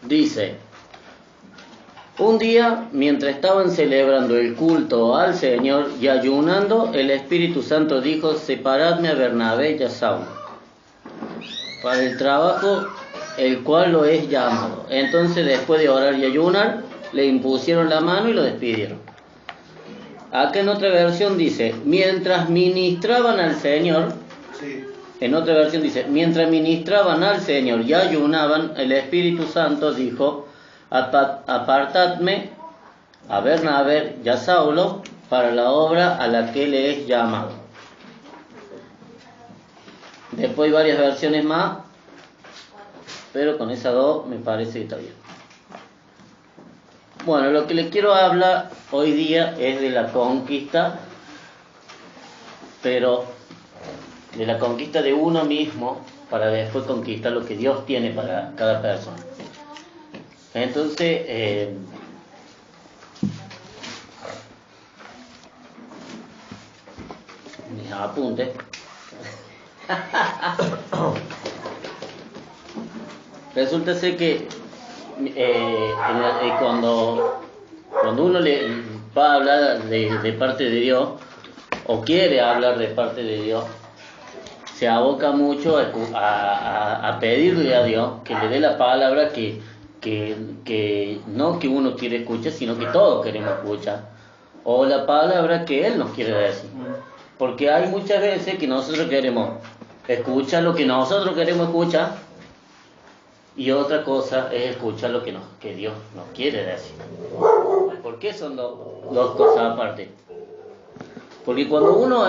Dice, un día, mientras estaban celebrando el culto al Señor y ayunando, el Espíritu Santo dijo, separadme a Bernabé y a Saulo para el trabajo el cual lo es llamado. Entonces, después de orar y ayunar, le impusieron la mano y lo despidieron. Acá en otra versión dice, mientras ministraban al Señor, en otra versión dice, mientras ministraban al Señor y ayunaban, el Espíritu Santo dijo, apartadme a Bernabé y a Saulo para la obra a la que le es llamado. Después hay varias versiones más, pero con esas dos me parece que está bien. Bueno, lo que les quiero hablar hoy día es de la conquista, pero de la conquista de uno mismo para después conquistar lo que Dios tiene para cada persona. Entonces, mis apuntes. Resulta ser que cuando uno le va a hablar de parte de Dios, o quiere hablar de parte de Dios, se aboca mucho a pedirle a Dios que le dé la palabra que no que uno quiere escuchar, sino que todos queremos escuchar, o la palabra que Él nos quiere decir. Porque hay muchas veces que nosotros queremos escuchar lo que nosotros queremos escuchar, y otra cosa es escuchar lo que Dios nos quiere decir. ¿Por qué son dos cosas aparte? Porque cuando uno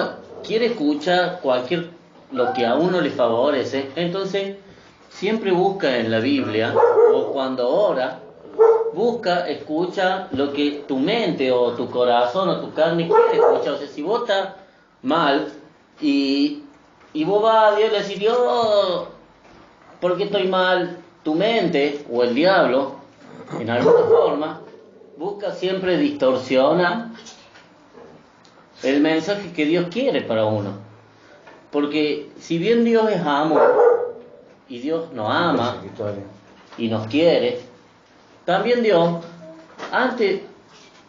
quiere escuchar lo que a uno le favorece, entonces siempre busca en la Biblia, o cuando ora, escucha lo que tu mente o tu corazón o tu carne quiere escuchar. O sea, si vos estás mal y vos vas a Dios y le decís, Dios, ¿por qué estoy mal? Tu mente o el diablo, en alguna forma, busca siempre distorsionar el mensaje que Dios quiere para uno. Porque si bien Dios es amor, y Dios nos ama y nos quiere, también Dios, antes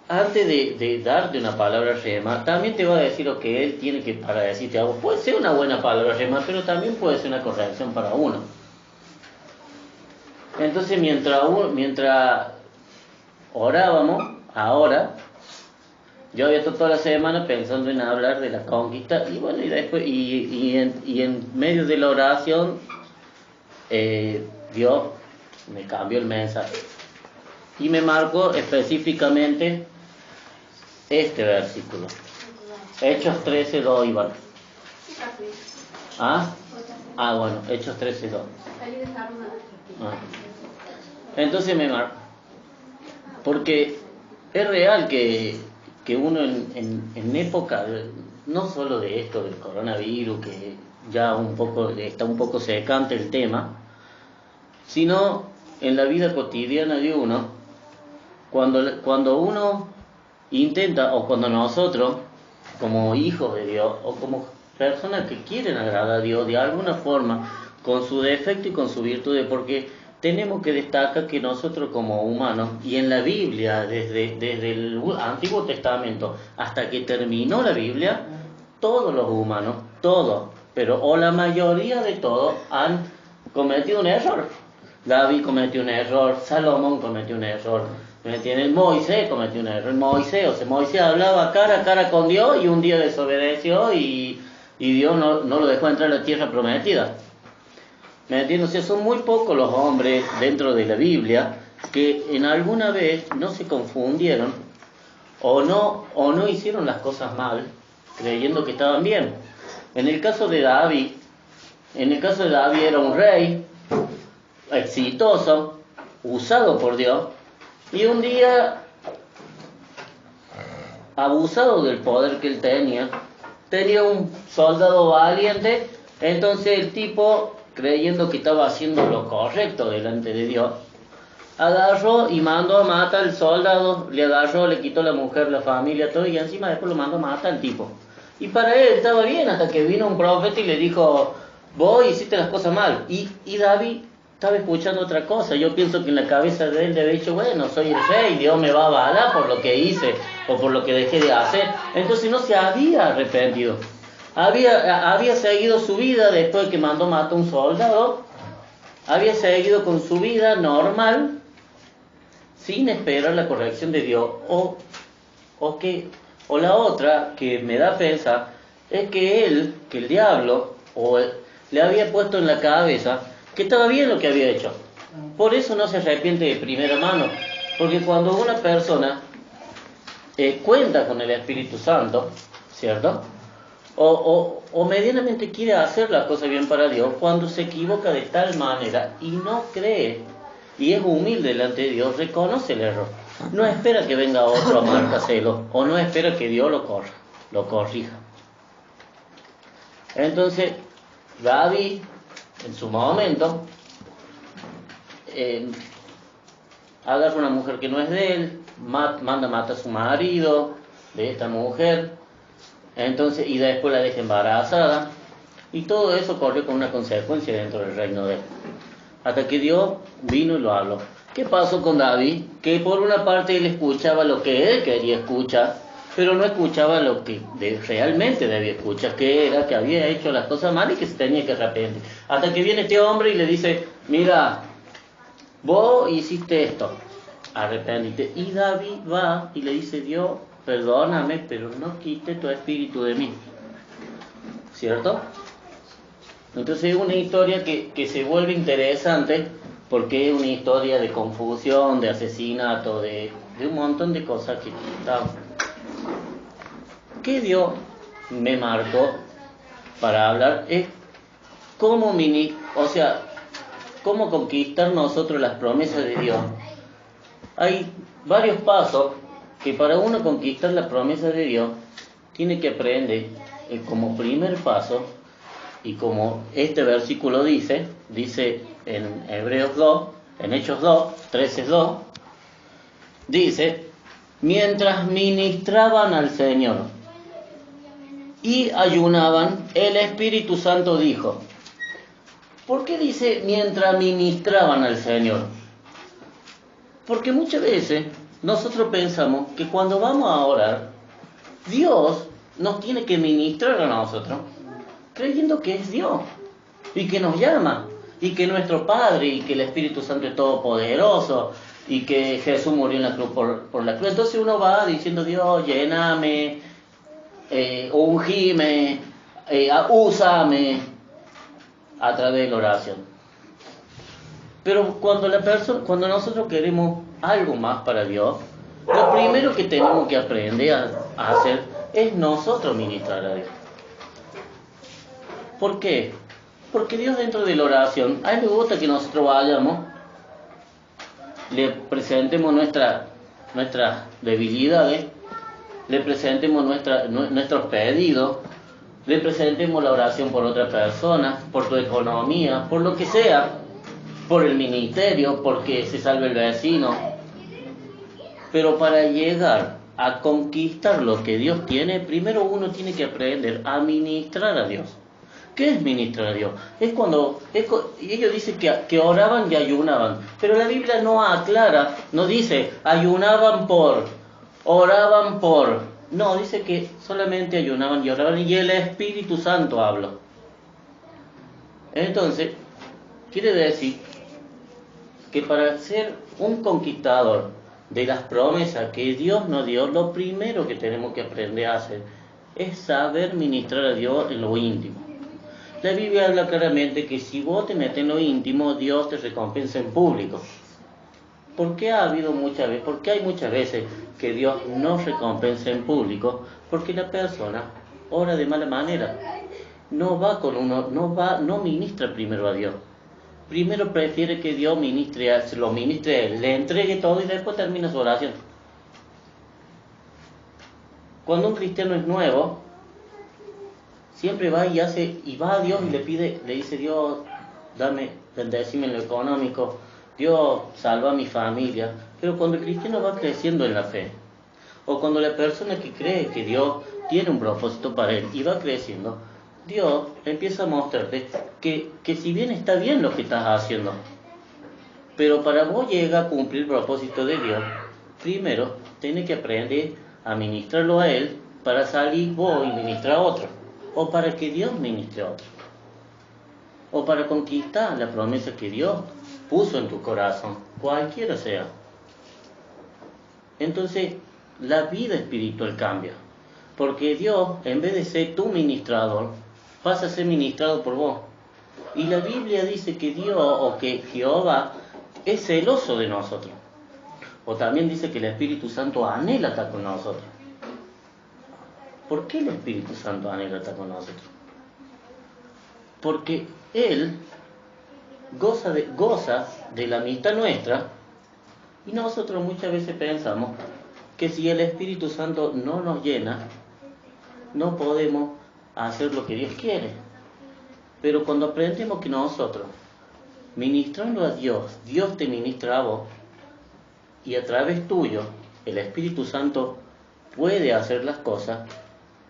de darte una palabra rema, también te va a decir lo que Él tiene que para decirte algo. Puede ser una buena palabra rema, pero también puede ser una corrección para uno. Entonces, mientras orábamos, ahora, yo había estado toda la semana pensando en hablar de la conquista, y bueno, y después, y en medio de la oración, Dios me cambió el mensaje y me marcó específicamente este versículo, Hechos 13:2, Iván. Bueno, Hechos 13:2. Entonces me marcó, porque es real que uno en época, no solo de esto del coronavirus, que ya está un poco secante el tema, sino en la vida cotidiana de uno, cuando uno intenta, o cuando nosotros, como hijos de Dios, o como personas que quieren agradar a Dios de alguna forma, con su defecto y con su virtud, porque tenemos que destacar que nosotros como humanos, y en la Biblia, desde el Antiguo Testamento hasta que terminó la Biblia, todos los humanos, todos, o la mayoría de todos, han cometido un error. David cometió un error, Salomón cometió un error, Moisés cometió un error. Moisés hablaba cara a cara con Dios y un día desobedeció y Dios no lo dejó entrar a la tierra prometida. ¿Me entiendes? O sea, son muy pocos los hombres dentro de la Biblia que en alguna vez no se confundieron o no hicieron las cosas mal creyendo que estaban bien. En el caso de David era un rey exitoso, usado por Dios, y un día, abusado del poder que él tenía un soldado valiente. Entonces el tipo, creyendo que estaba haciendo lo correcto delante de Dios, agarró y mandó a matar al soldado, le quitó la mujer, la familia, todo, y encima después lo mandó a matar al tipo. Y para él estaba bien, hasta que vino un profeta y le dijo, vos hiciste las cosas mal. Y David estaba escuchando otra cosa. Yo pienso que en la cabeza de él le había dicho, bueno, soy el rey, Dios me va a avalar por lo que hice o por lo que dejé de hacer. Entonces no se había arrepentido. Había seguido su vida después de que mandó matar a un soldado. Había seguido con su vida normal, sin esperar la corrección de Dios. O la otra que me da a pensar es que el diablo, le había puesto en la cabeza que estaba bien lo que había hecho. Por eso no se arrepiente de primera mano. Porque cuando una persona cuenta con el Espíritu Santo, ¿cierto? O medianamente quiere hacer las cosas bien para Dios, cuando se equivoca de tal manera y no cree, y es humilde delante de Dios, reconoce el error. No espera que venga otro a marcárselo, o no espera que Dios lo corrija. Entonces, David, en su momento, agarra una mujer que no es de él, manda matar a su marido, de esta mujer, entonces, y después la deja embarazada, y todo eso corrió con una consecuencia dentro del reino de él. Hasta que Dios vino y lo habló. ¿Qué pasó con David? Que por una parte él escuchaba lo que él quería escuchar, pero no escuchaba lo que realmente debía escuchar, que era que había hecho las cosas mal y que se tenía que arrepentir. Hasta que viene este hombre y le dice, mira, vos hiciste esto, arrepentite. Y David va y le dice, Dios, perdóname, pero no quite tu espíritu de mí. ¿Cierto? Entonces es una historia que se vuelve interesante porque es una historia de confusión, de asesinato, de un montón de cosas que que Dios me marcó para hablar es cómo conquistar nosotros las promesas de Dios. Hay varios pasos que para uno conquistar las promesas de Dios tiene que aprender como primer paso, y como este versículo dice en Hebreos 2, en Hechos 2, 13:2, dice, mientras ministraban al Señor y ayunaban, el Espíritu Santo dijo. ¿Por qué dice mientras ministraban al Señor? Porque muchas veces nosotros pensamos que cuando vamos a orar, Dios nos tiene que ministrar a nosotros, creyendo que es Dios, y que nos llama, y que nuestro Padre, y que el Espíritu Santo es todopoderoso, y que Jesús murió en la cruz por la cruz. Entonces uno va diciendo, Dios, lléname, ungime, úsame, a través de la oración. Pero cuando nosotros queremos algo más para Dios, lo primero que tenemos que aprender a hacer es nosotros ministrar a Dios. ¿Por qué? Porque Dios dentro de la oración, a Él le gusta que nosotros vayamos, le presentemos nuestras debilidades, le presentemos nuestros pedidos, le presentemos la oración por otra persona, por tu economía, por lo que sea, por el ministerio, porque se salve el vecino. Pero para llegar a conquistar lo que Dios tiene, primero uno tiene que aprender a ministrar a Dios. ¿Qué es ministrar a Dios? Ellos dicen que oraban y ayunaban, pero la Biblia no aclara, no dice ayunaban oraban por. No, dice que solamente ayunaban y oraban y el Espíritu Santo habló. Entonces, quiere decir que para ser un conquistador de las promesas que Dios nos dio, lo primero que tenemos que aprender a hacer es saber ministrar a Dios en lo íntimo. La Biblia habla claramente que si vos te metes en lo íntimo, Dios te recompensa en público. ¿Por qué hay muchas veces que Dios no recompensa en público? Porque la persona ora de mala manera. No ministra primero a Dios. Primero prefiere que Dios lo ministre a Él, le entregue todo y después termina su oración. Cuando un cristiano es nuevo, siempre va a Dios y le dice, Dios, bendecime en lo económico, Dios, salva a mi familia. Pero cuando el cristiano va creciendo en la fe, o cuando la persona que cree que Dios tiene un propósito para él y va creciendo, Dios empieza a mostrarte que si bien está bien lo que estás haciendo, Pero para vos llegar a cumplir el propósito de Dios, primero tenés que aprender a ministrarlo a Él para salir vos y ministrar a otro. O para que Dios ministre a otro. O para conquistar la promesa que Dios puso en tu corazón, cualquiera sea. Entonces, la vida espiritual cambia. Porque Dios, en vez de ser tu ministrador, pasa a ser ministrado por vos. Y la Biblia dice que Dios o que Jehová es celoso de nosotros. O también dice que el Espíritu Santo anhela estar con nosotros. ¿Por qué el Espíritu Santo anhela estar con nosotros? Porque Él goza de la amistad nuestra, y nosotros muchas veces pensamos que si el Espíritu Santo no nos llena, no podemos hacer lo que Dios quiere. Pero cuando aprendemos que nosotros, ministrando a Dios, Dios te ministra a vos, y a través tuyo, el Espíritu Santo puede hacer las cosas,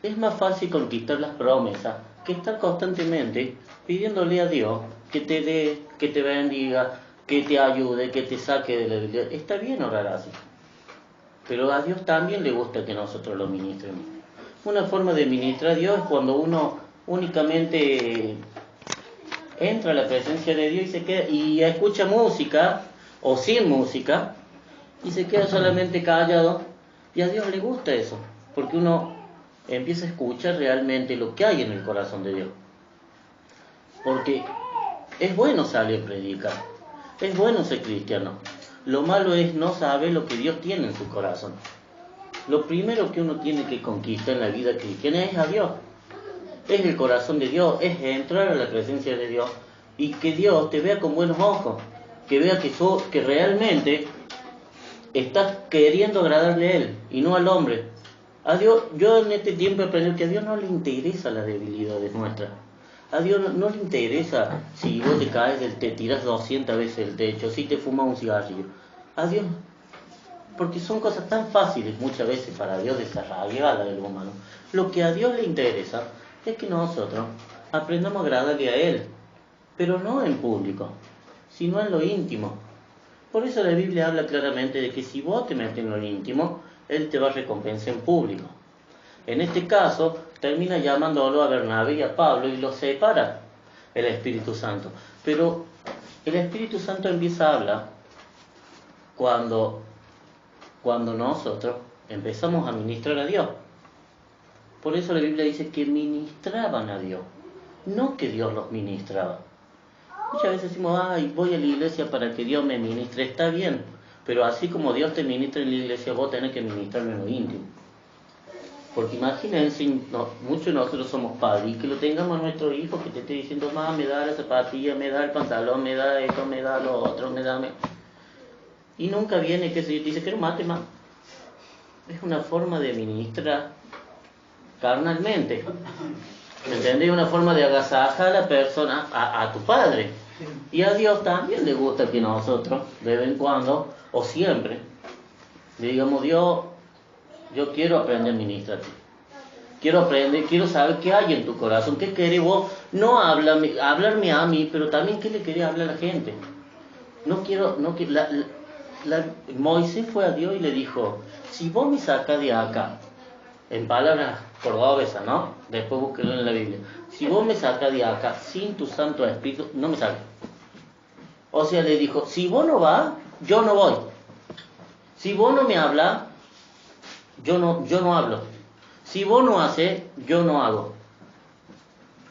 es más fácil conquistar las promesas que estar constantemente pidiéndole a Dios que te dé, que te bendiga, que te ayude, que te saque de la debilidad. Está bien orar así, pero a Dios también le gusta que nosotros lo ministremos. Una forma de ministrar a Dios es cuando uno únicamente entra a la presencia de Dios y se queda y escucha música o sin música y se queda solamente callado, y a Dios le gusta eso, porque uno empieza a escuchar realmente lo que hay en el corazón de Dios. Porque es bueno salir a predicar, es bueno ser cristiano. Lo malo es no saber lo que Dios tiene en su corazón. Lo primero que uno tiene que conquistar en la vida cristiana es a Dios. Es el corazón de Dios, es entrar a la presencia de Dios y que Dios te vea con buenos ojos, que vea que realmente estás queriendo agradarle a Él y no al hombre. A Dios, yo en este tiempo he aprendido que a Dios no le interesa las debilidades nuestras. A Dios no le interesa si vos te caes, te tiras 200 veces el techo, si te fumas un cigarrillo. A Dios, porque son cosas tan fáciles muchas veces para Dios desarrollar del humano. Lo que a Dios le interesa es que nosotros aprendamos a agradarle a Él, pero no en público, sino en lo íntimo. Por eso la Biblia habla claramente de que si vos te metes en lo íntimo, Él te va a recompensar en público. En este caso, termina llamándolo a Bernabé y a Pablo y los separa el Espíritu Santo. Pero el Espíritu Santo empieza a hablar cuando nosotros empezamos a ministrar a Dios. Por eso la Biblia dice que ministraban a Dios, no que Dios los ministraba. Muchas veces decimos, ay, voy a la iglesia para que Dios me ministre. Está bien, pero así como Dios te ministra en la iglesia, vos tenés que ministrarlo en lo íntimo. Porque imagínense, muchos de nosotros somos padres, y que lo tengamos a nuestro hijo que te esté diciendo, mamá, me da la zapatilla, me da el pantalón, me da esto, me da lo otro, me da... Y nunca viene que se dice, quiero mate, mamá. Es una forma de ministrar carnalmente. ¿Me entendés? Una forma de agasajar a la persona, a tu padre. Y a Dios también le gusta que nosotros, de vez en cuando, o siempre, le digamos, Dios, yo quiero aprender a ministrarte. Quiero aprender, quiero saber qué hay en tu corazón, qué querés vos. No hablarme a mí, pero también qué le querés hablar a la gente. Moisés fue a Dios y le dijo, si vos me sacas de acá, en palabras cordobesas, ¿no? Después búsquelo en la Biblia. Si vos me sacas de acá sin tu Santo Espíritu, no me saques. O sea, le dijo, si vos no vas, yo no voy. Si vos no me hablas, yo no hablo. Si vos no haces, yo no hago.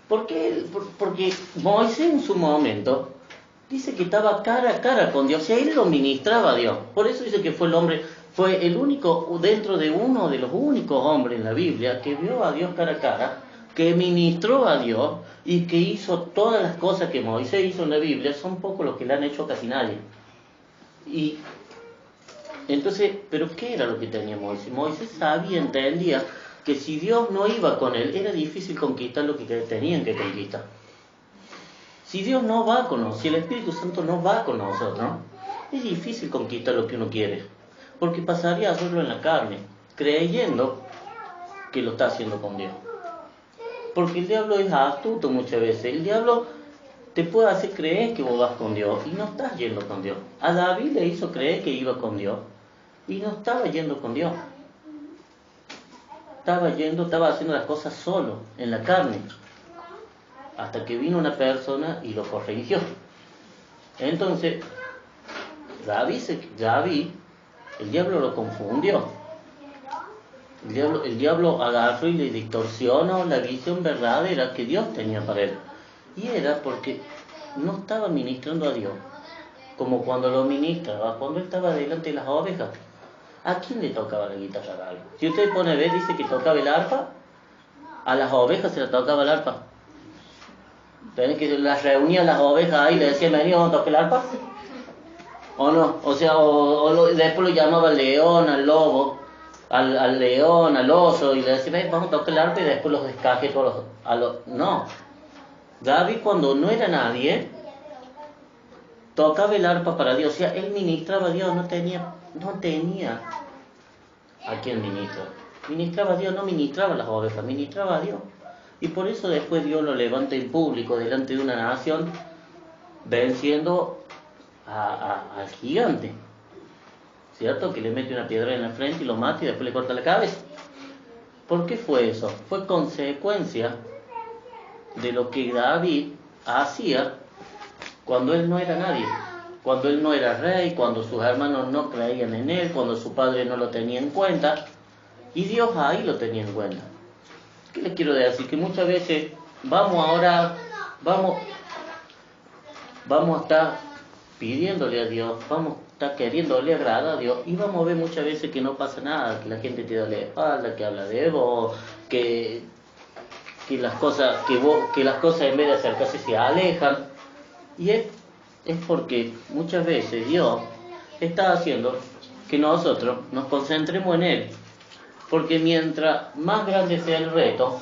¿Por qué? Porque Moisés en su momento dice que estaba cara a cara con Dios, y a él lo ministraba a Dios. Por eso dice que fue el único, dentro de uno de los únicos hombres en la Biblia que vio a Dios cara a cara, que ministró a Dios y que hizo todas las cosas que Moisés hizo en la Biblia. Son pocos los que le han hecho casi nadie. Y entonces, ¿pero qué era lo que tenía Moisés? Moisés sabía, entendía que si Dios no iba con él, era difícil conquistar lo que tenían que conquistar. Si Dios no va con nosotros, si el Espíritu Santo no va con nosotros, ¿no? Es difícil conquistar lo que uno quiere, porque pasaría a hacerlo en la carne, creyendo que lo está haciendo con Dios. Porque el diablo es astuto muchas veces. El diablo te puede hacer creer que vos vas con Dios y no estás yendo con Dios. A David le hizo creer que iba con Dios y no estaba yendo con Dios. Estaba haciendo las cosas solo, en la carne, hasta que vino una persona y lo corrigió. Entonces, David, el diablo lo confundió. El diablo agarró y le distorsionó la visión verdadera que Dios tenía para él. Y era porque no estaba ministrando a Dios como cuando lo ministraba, cuando él estaba delante de las ovejas. ¿A quién le tocaba la guitarra a David? Si usted pone a ver, dice que tocaba el arpa, a las ovejas se le tocaba el arpa. Tenés que las reunía las ovejas ahí y le decía, vení, vamos a tocar el arpa. ¿O no? O sea, después lo llamaba al león, al lobo, al león, al oso, y le decía, ven, vamos a tocar el arpa, y después los descaje todos No. David, cuando no era nadie, tocaba el arpa para Dios. O sea, él ministraba a Dios, no tenía a quién ministrar. Ministraba a Dios, no ministraba a las ovejas, ministraba a Dios. Y por eso después Dios lo levanta en público delante de una nación, venciendo al gigante. ¿Cierto? Que le mete una piedra en la frente y lo mata y después le corta la cabeza. ¿Por qué fue eso? Fue consecuencia de lo que David hacía cuando él no era nadie, cuando él no era rey, cuando sus hermanos no creían en él, cuando su padre no lo tenía en cuenta, y Dios ahí lo tenía en cuenta. ¿Qué les quiero decir? Que muchas veces vamos a estar pidiéndole a Dios, vamos a estar queriéndole agradar a Dios, y vamos a ver muchas veces que no pasa nada, que la gente te da la espalda, que habla de vos, que las cosas en vez de acercarse se alejan. Y es porque muchas veces Dios está haciendo que nosotros nos concentremos en Él. Porque mientras más grande sea el reto,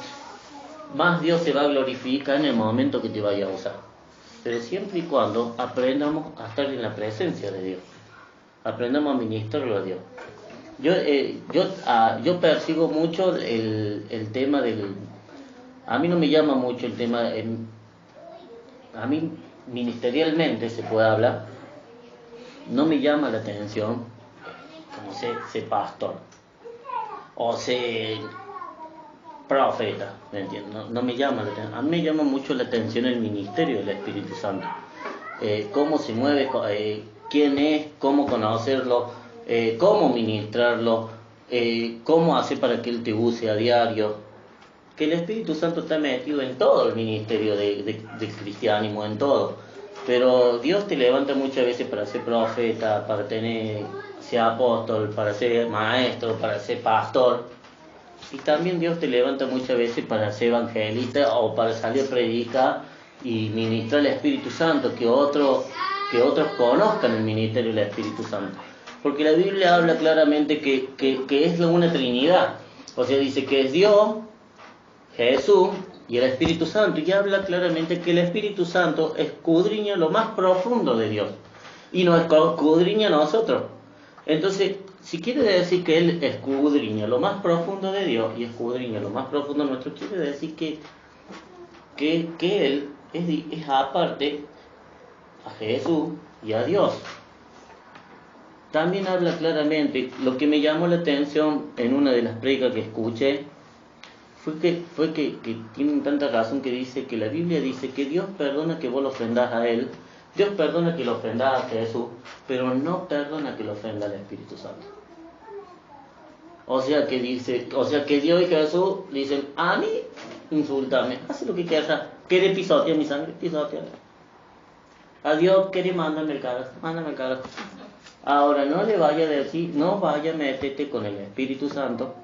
más Dios se va a glorificar en el momento que te vaya a usar. Pero siempre y cuando aprendamos a estar en la presencia de Dios, aprendamos a ministrarlo a Dios. Yo percibo mucho el tema del... A mí no me llama mucho el tema... A mí ministerialmente se puede hablar, no me llama la atención como ser pastor o ser profeta, ¿me entiendes? No me llama la atención. A mí me llama mucho la atención el ministerio del Espíritu Santo, cómo se mueve, quién es, cómo conocerlo, cómo ministrarlo, cómo hacer para que Él te use a diario. Que el Espíritu Santo está metido en todo el ministerio del cristianismo, en todo. Pero Dios te levanta muchas veces para ser profeta, para ser apóstol, para ser maestro, para ser pastor. Y también Dios te levanta muchas veces para ser evangelista o para salir a predicar y ministrar el Espíritu Santo, que otros conozcan el ministerio del Espíritu Santo. Porque la Biblia habla claramente que es una Trinidad. O sea, dice que es Dios, Jesús y el Espíritu Santo, y habla claramente que el Espíritu Santo escudriña lo más profundo de Dios y nos escudriña a nosotros. Entonces, si quiere decir que Él escudriña lo más profundo de Dios y escudriña lo más profundo nuestro, quiere decir que Él es aparte a Jesús y a Dios. También habla claramente, lo que me llamó la atención en una de las predicas que escuché, fue que tienen tanta razón que dice que la Biblia dice que Dios perdona que vos lo ofendás a Él, Dios perdona que lo ofendás a Jesús, pero no perdona que lo ofenda al Espíritu Santo. O sea que Dios y Jesús dicen, a mí, insúltame, haz lo que quieras, quiere pisotear mi sangre, pisotear. A Dios quiere mándame el carajo. Ahora no le vaya a decir, no vaya a meterte con el Espíritu Santo,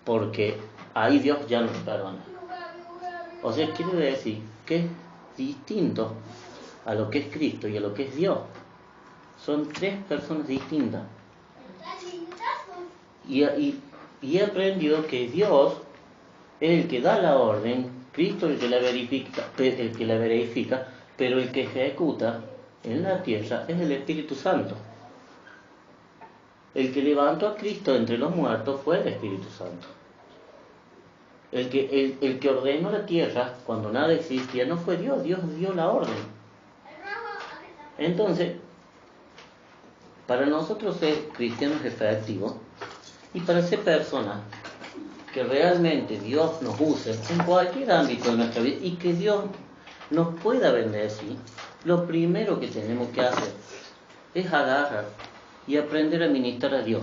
porque ahí Dios ya no te perdona. O sea, quiere decir que es distinto a lo que es Cristo y a lo que es Dios. Son tres personas distintas. Y he aprendido que Dios es el que da la orden, Cristo es el que la verifica, pero el que ejecuta en la tierra es el Espíritu Santo. El que levantó a Cristo entre los muertos fue el Espíritu Santo. El que ordenó la tierra cuando nada existía no fue Dios, Dios dio la orden. Entonces, para nosotros ser cristianos efectivos y para ser personas que realmente Dios nos use en cualquier ámbito de nuestra vida y que Dios nos pueda bendecir, lo primero que tenemos que hacer es agarrar y aprender a ministrar a Dios.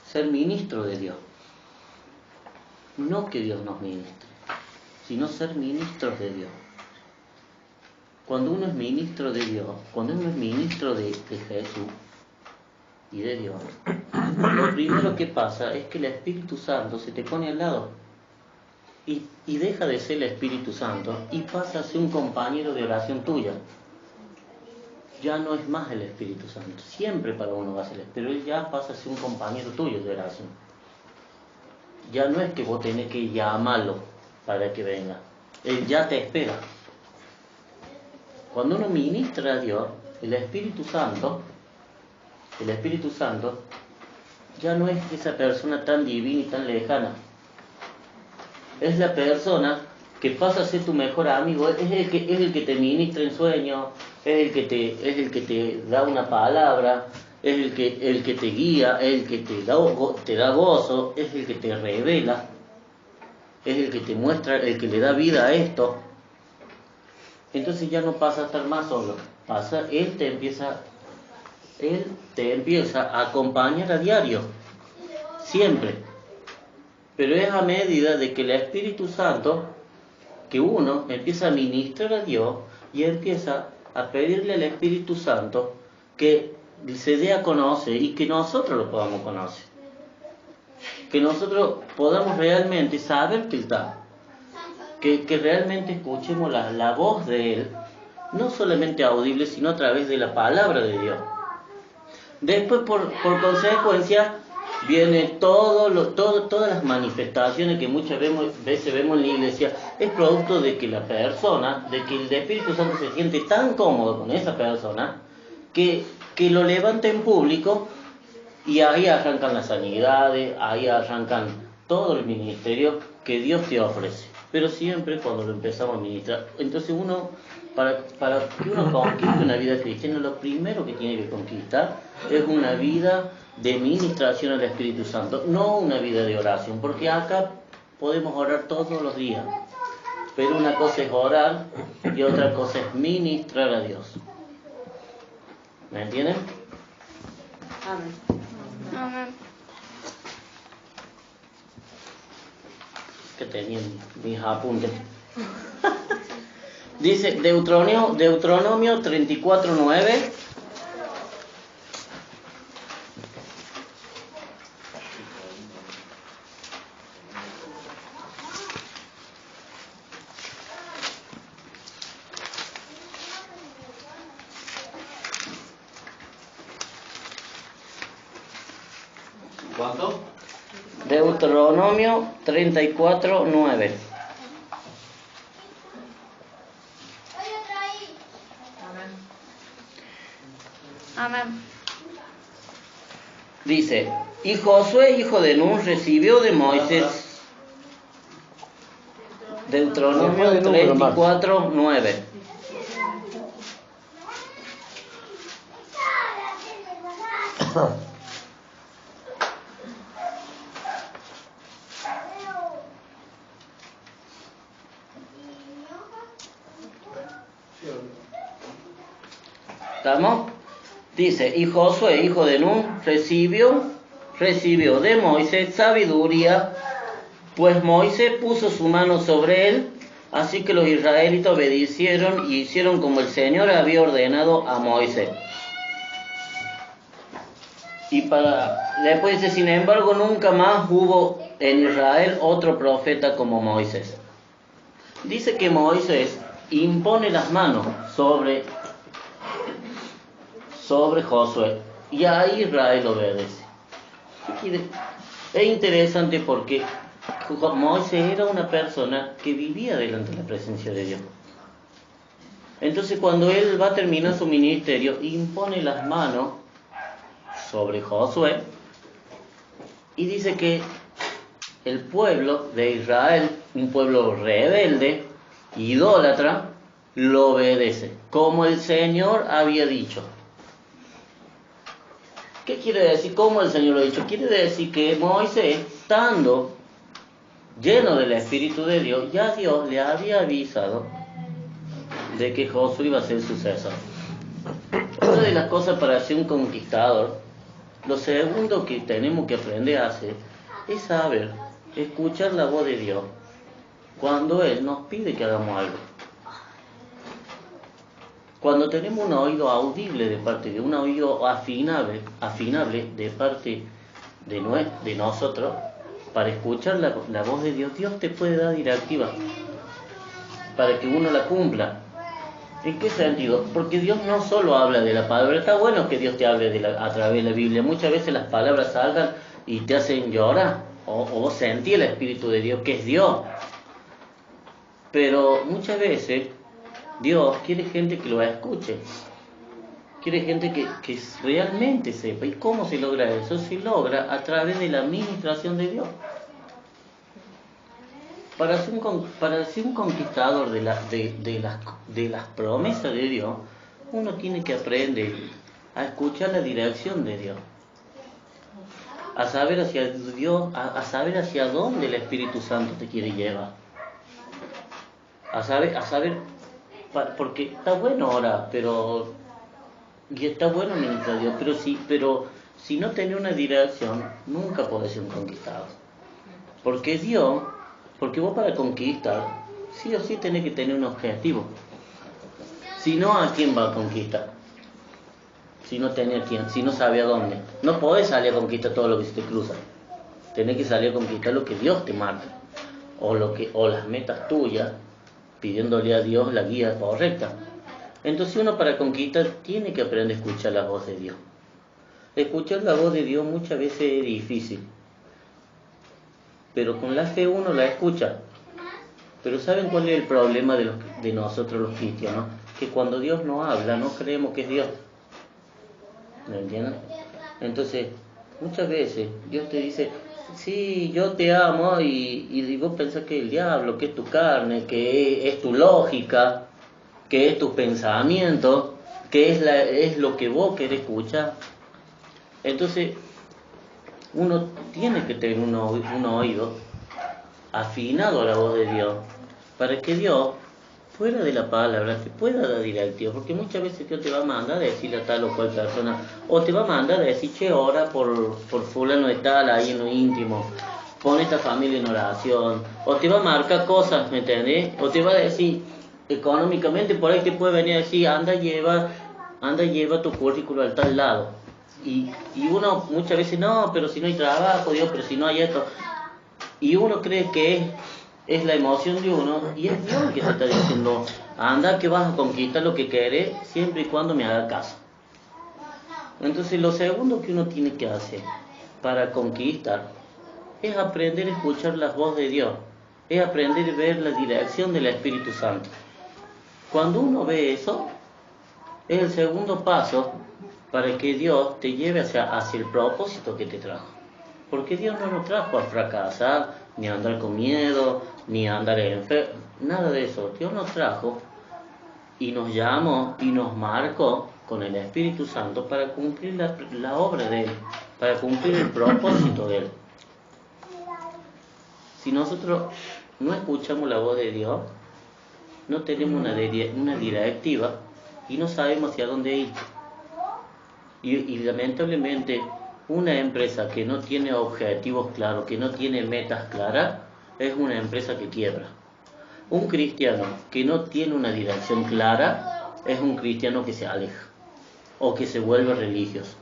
Ser ministro de Dios. No que Dios nos ministre, sino ser ministros de Dios. Cuando uno es ministro de Dios, cuando uno es ministro de Jesús y de Dios, lo primero que pasa es que el Espíritu Santo se te pone al lado y deja de ser el Espíritu Santo y pasa a ser un compañero de oración tuya. Ya no es más el Espíritu Santo, siempre para uno va a ser, pero él ya pasa a ser un compañero tuyo de oración. Ya no es que vos tenés que llamarlo para que venga, él ya te espera. Cuando uno ministra a Dios, el Espíritu Santo ya no es esa persona tan divina y tan lejana. Es la persona que pasa a ser tu mejor amigo, es el que te ministra en sueños, es el que te da una palabra, es el que te guía, es el que te da gozo, es el que te revela, es el que te muestra, el que le da vida a esto. Entonces ya no pasa a estar más solo, Él te empieza a acompañar a diario, siempre. Pero es a medida de que el Espíritu Santo, que uno empieza a ministrar a Dios y empieza a pedirle al Espíritu Santo que se dé a conocer y que nosotros lo podamos conocer. Que nosotros podamos realmente saber que Él está. Que realmente escuchemos la voz de Él, no solamente audible, sino a través de la palabra de Dios. Después, por consecuencia, viene todas las manifestaciones que muchas veces vemos en la iglesia. Es producto de que la persona, de que el Espíritu Santo se siente tan cómodo con esa persona, que lo levanta en público y ahí arrancan las sanidades, ahí arrancan todo el ministerio que Dios te ofrece. Pero siempre cuando lo empezamos a ministrar. Entonces uno, para que uno conquiste una vida cristiana, lo primero que tiene que conquistar es una vida de ministración al Espíritu Santo, no una vida de oración, porque acá podemos orar todos los días, pero una cosa es orar y otra cosa es ministrar a Dios. ¿Me entienden? Amén. Amén. Que tenía mis apuntes. Dice Deuteronomio 34:9. ¿Cuánto? Deuteronomio 34:9. Amén. Dice, y Josué, hijo de Nun, recibió de Moisés. Deuteronomio 34:9. ¿Estamos? Dice, y Josué, hijo de Nun, recibió de Moisés sabiduría, pues Moisés puso su mano sobre él, así que los israelitas obedecieron y hicieron como el Señor había ordenado a Moisés. Y después dice, sin embargo, nunca más hubo en Israel otro profeta como Moisés. Dice que Moisés impone las manos sobre Josué y a Israel obedece. Es interesante porque Moisés era una persona que vivía delante de la presencia de Dios. Entonces cuando él va a terminar su ministerio, impone las manos sobre Josué y dice que el pueblo de Israel, un pueblo rebelde, idólatra, lo obedece, como el Señor había dicho. ¿Qué quiere decir? ¿Cómo el Señor lo ha dicho? Quiere decir que Moisés, estando lleno del Espíritu de Dios, ya Dios le había avisado de que Josué iba a ser sucesor. Una de las cosas para ser un conquistador, lo segundo que tenemos que aprender a hacer es saber escuchar la voz de Dios cuando Él nos pide que hagamos algo. Cuando tenemos un oído audible de parte de un oído afinable de parte de nosotros, para escuchar la voz de Dios, Dios te puede dar directivas para que uno la cumpla. ¿En qué sentido? Porque Dios no solo habla de la palabra. Está bueno que Dios te hable a través de la Biblia. Muchas veces las palabras salgan y te hacen llorar, o vos sentís el Espíritu de Dios, que es Dios. Pero muchas veces Dios quiere gente que lo escuche, quiere gente que realmente sepa. ¿Y cómo se logra eso? Se logra a través de la administración de Dios. Para ser un conquistador de las promesas de Dios, uno tiene que aprender a escuchar la dirección de Dios, a saber hacia Dios, a saber hacia dónde el Espíritu Santo te quiere llevar, a saber, porque está bueno orar, y está bueno ministrar a Dios, pero si no tenés una dirección, nunca podés ser un conquistador. Porque vos para conquistar, sí o sí tenés que tener un objetivo. Si no, ¿a quién va a conquistar? Si no tenés a quién, si no sabe a dónde. No podés salir a conquistar todo lo que se te cruza. Tenés que salir a conquistar lo que Dios te marca. O las metas tuyas, pidiéndole a Dios la guía correcta. Entonces uno para conquistar tiene que aprender a escuchar la voz de Dios. Escuchar la voz de Dios muchas veces es difícil, pero con la fe uno la escucha. Pero ¿saben cuál es el problema de nosotros los cristianos? Que cuando Dios nos habla no creemos que es Dios. ¿Me entienden? Entonces, muchas veces Dios te dice, sí, yo te amo, y vos pensás que es el diablo, que es tu carne, que es tu lógica, que es tu pensamiento, que es lo que vos querés escuchar. Entonces, uno tiene que tener un oído afinado a la voz de Dios, para que Dios, fuera de la palabra, te pueda dar directiva. Porque muchas veces Dios te va a mandar a decirle a tal o cual persona, o te va a mandar a decir, che, ora por fulano de tal, ahí en lo íntimo, pon esta familia en oración, o te va a marcar cosas, ¿me entendés? O te va a decir, económicamente, por ahí te puede venir a decir, anda lleva tu currículo al tal lado. Y uno muchas veces, no, pero si no hay trabajo, Dios, pero si no hay esto. Y uno cree que es la emoción de uno, y es Dios el que te está diciendo, anda que vas a conquistar lo que querés, siempre y cuando me haga caso. Entonces lo segundo que uno tiene que hacer para conquistar es aprender a escuchar la voz de Dios, es aprender a ver la dirección del Espíritu Santo. Cuando uno ve eso, es el segundo paso para que Dios te lleve hacia el propósito que te trajo. Porque Dios no nos trajo a fracasar, ni a andar con miedo, ni a andar enfermo, nada de eso. Dios nos trajo y nos llamó y nos marcó con el Espíritu Santo para cumplir la obra de Él, para cumplir el propósito de Él. Si nosotros no escuchamos la voz de Dios, no tenemos una directiva y no sabemos hacia dónde ir. Y lamentablemente, una empresa que no tiene objetivos claros, que no tiene metas claras, es una empresa que quiebra. Un cristiano que no tiene una dirección clara es un cristiano que se aleja o que se vuelve religioso,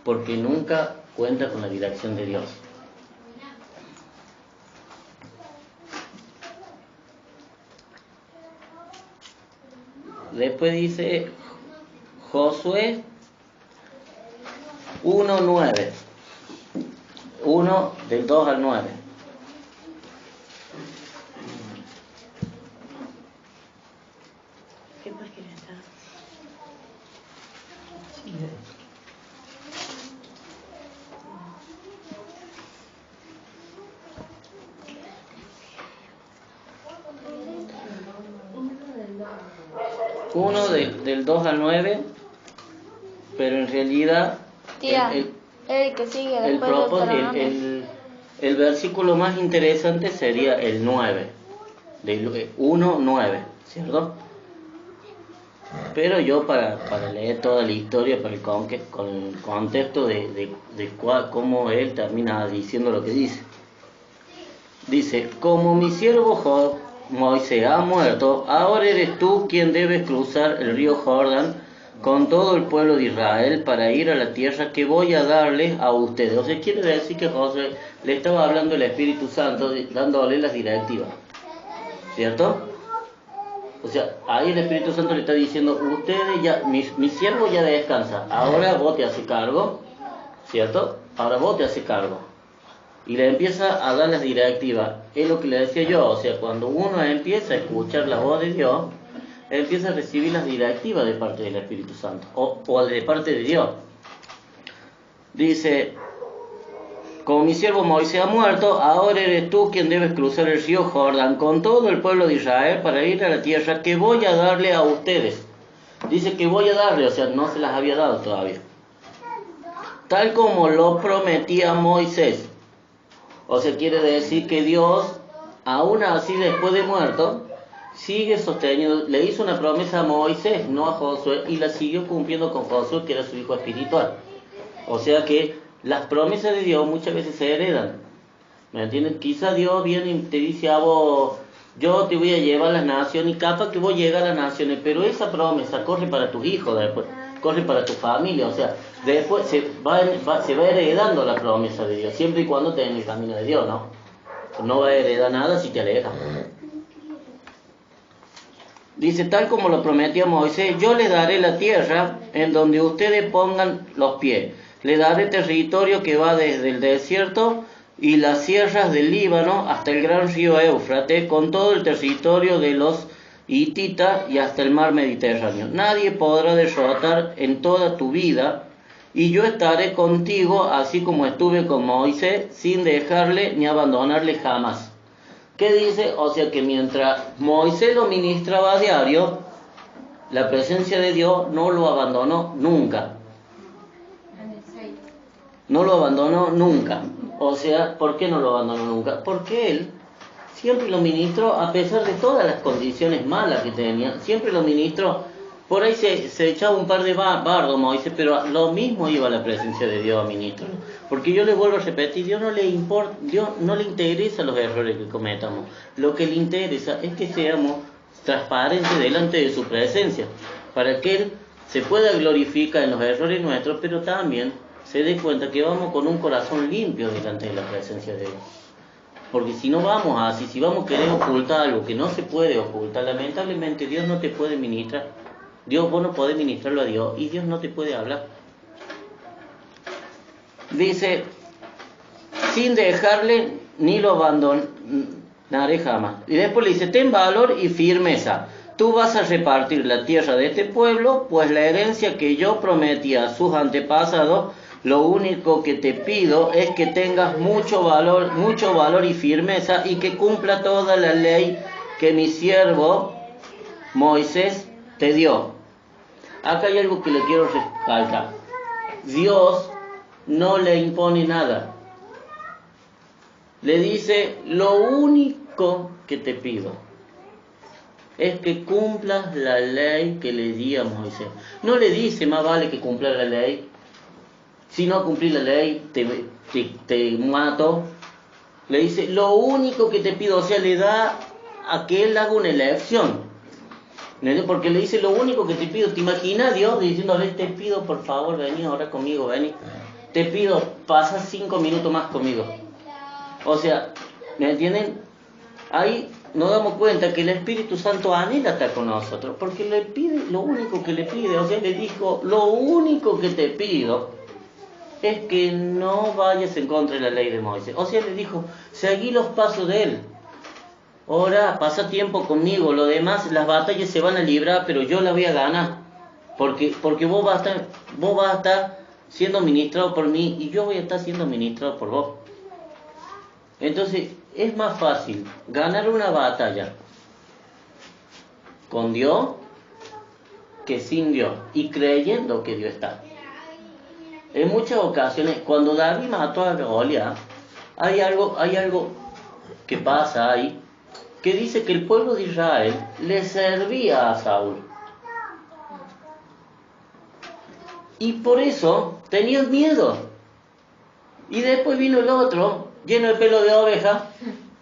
porque nunca cuenta con la dirección de Dios. Después dice Josué 1:9. 1 del 2 al 9. ¿Qué página está? Uno del 2 al 9, pero en realidad Tía, el que sigue el, después del propósito, el versículo más interesante sería el 9, del 1, 9, ¿cierto? Pero yo para leer toda la historia, con el contexto de cómo él termina diciendo lo que dice. Dice, como mi siervo Moisés ha muerto, ahora eres tú quien debes cruzar el río Jordán con todo el pueblo de Israel para ir a la tierra que voy a darles a ustedes. O sea, quiere decir que Josué le estaba hablando el Espíritu Santo, dándole las directivas, ¿cierto? O sea, ahí el Espíritu Santo le está diciendo, ustedes ya, mi siervo ya descansa, ahora vos te haces cargo, ¿cierto? Ahora vos te haces cargo. Y le empieza a dar las directivas. Es lo que le decía yo, o sea, cuando uno empieza a escuchar la voz de Dios, empieza a recibir las directivas de parte del Espíritu Santo, o de parte de Dios. Dice, como mi siervo Moisés ha muerto, ahora eres tú quien debes cruzar el río Jordán con todo el pueblo de Israel para ir a la tierra que voy a darle a ustedes. Dice que voy a darle, o sea, no se las había dado todavía. Tal como lo prometía Moisés. O sea, quiere decir que Dios, aún así después de muerto, sigue sosteniendo, le hizo una promesa a Moisés, no a Josué, y la siguió cumpliendo con Josué, que era su hijo espiritual. O sea que las promesas de Dios muchas veces se heredan. ¿Me entiendes? Quizá Dios viene y te dice a vos, yo te voy a llevar a las naciones, y capaz que vos llegas a las naciones, pero esa promesa corre para tus hijos después, corre para tu familia, o sea, después se va heredando la promesa de Dios, siempre y cuando estés en el camino de Dios, ¿no? No va a heredar nada si te alejas. Dice, tal como lo prometió Moisés, yo les daré la tierra en donde ustedes pongan los pies. Les daré territorio que va desde el desierto y las sierras del Líbano hasta el gran río Éufrates, con todo el territorio de los hititas y hasta el mar Mediterráneo. Nadie podrá derrotar en toda tu vida, y yo estaré contigo así como estuve con Moisés, sin dejarle ni abandonarle jamás. ¿Qué dice? O sea que mientras Moisés lo ministraba a diario, la presencia de Dios no lo abandonó nunca. No lo abandonó nunca. O sea, ¿por qué no lo abandonó nunca? Porque él siempre lo ministró a pesar de todas las condiciones malas que tenía. Siempre lo ministró. Por ahí se echaba un par de bardos, Moisés, pero lo mismo iba a la presencia de Dios a ministrarlo. Porque yo le vuelvo a repetir, Dios no le interesa los errores que cometamos. Lo que le interesa es que seamos transparentes delante de su presencia, para que Él se pueda glorificar en los errores nuestros, pero también se dé cuenta que vamos con un corazón limpio delante de la presencia de Dios. Porque si no vamos así, si vamos a querer ocultar algo que no se puede ocultar, lamentablemente Dios no te puede ministrar. Vos no podés ministrarlo a Dios y Dios no te puede hablar. Dice, sin dejarle ni lo abandonaré jamás. Y después le dice, ten valor y firmeza. Tú vas a repartir la tierra de este pueblo, pues la herencia que yo prometí a sus antepasados, lo único que te pido es que tengas mucho valor y firmeza, y que cumpla toda la ley que mi siervo Moisés te dio. Acá hay algo que le quiero recalcar. Dios no le impone nada. Le dice, lo único que te pido es que cumplas la ley que le di a Moisés. No le dice, más vale que cumpla la ley. Si no cumplís la ley, te mato. Le dice, lo único que te pido, o sea, le da a que él haga una elección. Porque le dice, lo único que te pido, ¿te imaginas Dios diciéndole, te pido por favor, vení ahora conmigo, vení? Te pido, pasa 5 minutos más conmigo. O sea, ¿me entienden? Ahí nos damos cuenta que el Espíritu Santo anhela estar con nosotros, porque le pide lo único que le pide. O sea, le dijo, lo único que te pido es que no vayas en contra de la ley de Moisés. O sea, le dijo, seguí los pasos de él. Ora, pasa tiempo conmigo, lo demás, las batallas se van a librar, pero yo las voy a ganar. Porque vos vas a estar siendo ministrado por mí y yo voy a estar siendo ministrado por vos. Entonces, es más fácil ganar una batalla con Dios que sin Dios y creyendo que Dios está. En muchas ocasiones, cuando David mató a Goliat, hay algo que pasa ahí, que dice que el pueblo de Israel le servía a Saúl. Y por eso tenían miedo. Y después vino el otro, lleno de pelo de oveja,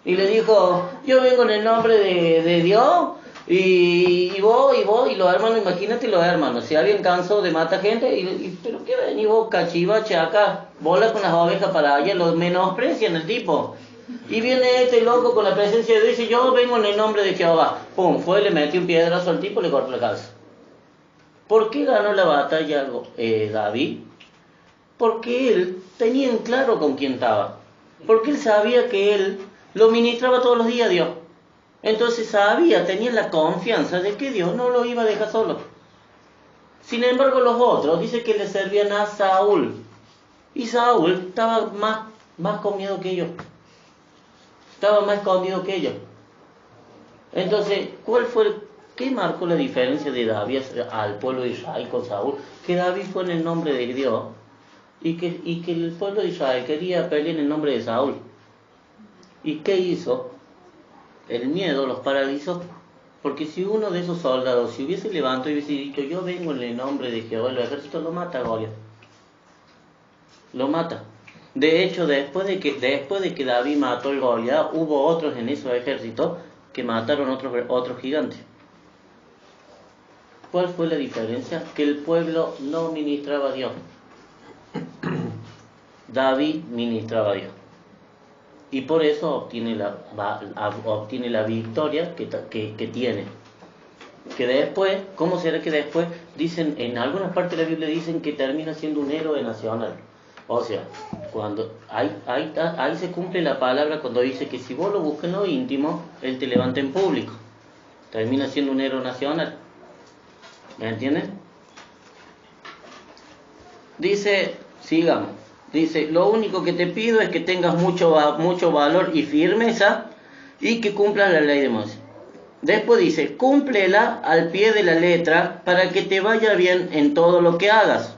y le dijo, yo vengo en el nombre de Dios, y vos, y los hermanos, imagínate los hermanos, se habían cansado de matar gente, pero ¿qué venís vos, cachivache, acá, bola con las ovejas para allá, los menosprecian el tipo. Y viene este loco con la presencia de Dios y dice, yo vengo en el nombre de Jehová. Pum, fue, le metió un piedrazo al tipo y le cortó la cabeza. ¿Por qué ganó la batalla David? Porque él tenía en claro con quién estaba. Porque él sabía que él lo ministraba todos los días a Dios. Entonces tenía la confianza de que Dios no lo iba a dejar solo. Sin embargo, los otros dice que le servían a Saúl. Y Saúl estaba más con miedo que ellos. Estaba más escondido que ellos. Entonces, ¿qué marcó la diferencia de David al pueblo de Israel con Saúl? Que David fue en el nombre de Dios y que el pueblo de Israel quería pelear en el nombre de Saúl. ¿Y qué hizo? El miedo los paralizó. Porque si uno de esos soldados se hubiese levantado y hubiese dicho, yo vengo en el nombre de Jehová, el ejército lo mata a Goliat. Lo mata. De hecho, después de que David mató el Goliat, hubo otros en esos ejércitos que mataron otros gigantes. ¿Cuál fue la diferencia? Que el pueblo no ministraba a Dios. David ministraba a Dios. Y por eso obtiene la victoria que tiene. Que después, ¿cómo será que después? Dicen, en algunas partes de la Biblia dicen que termina siendo un héroe nacional. O sea, cuando ahí se cumple la palabra cuando dice que si vos lo buscas en lo íntimo, Él te levanta en público. Termina siendo un héroe nacional. ¿Me entienden? Dice, sigamos. Dice, lo único que te pido es que tengas mucho valor y firmeza y que cumplas la ley de Moisés. Después dice, cúmplela al pie de la letra para que te vaya bien en todo lo que hagas.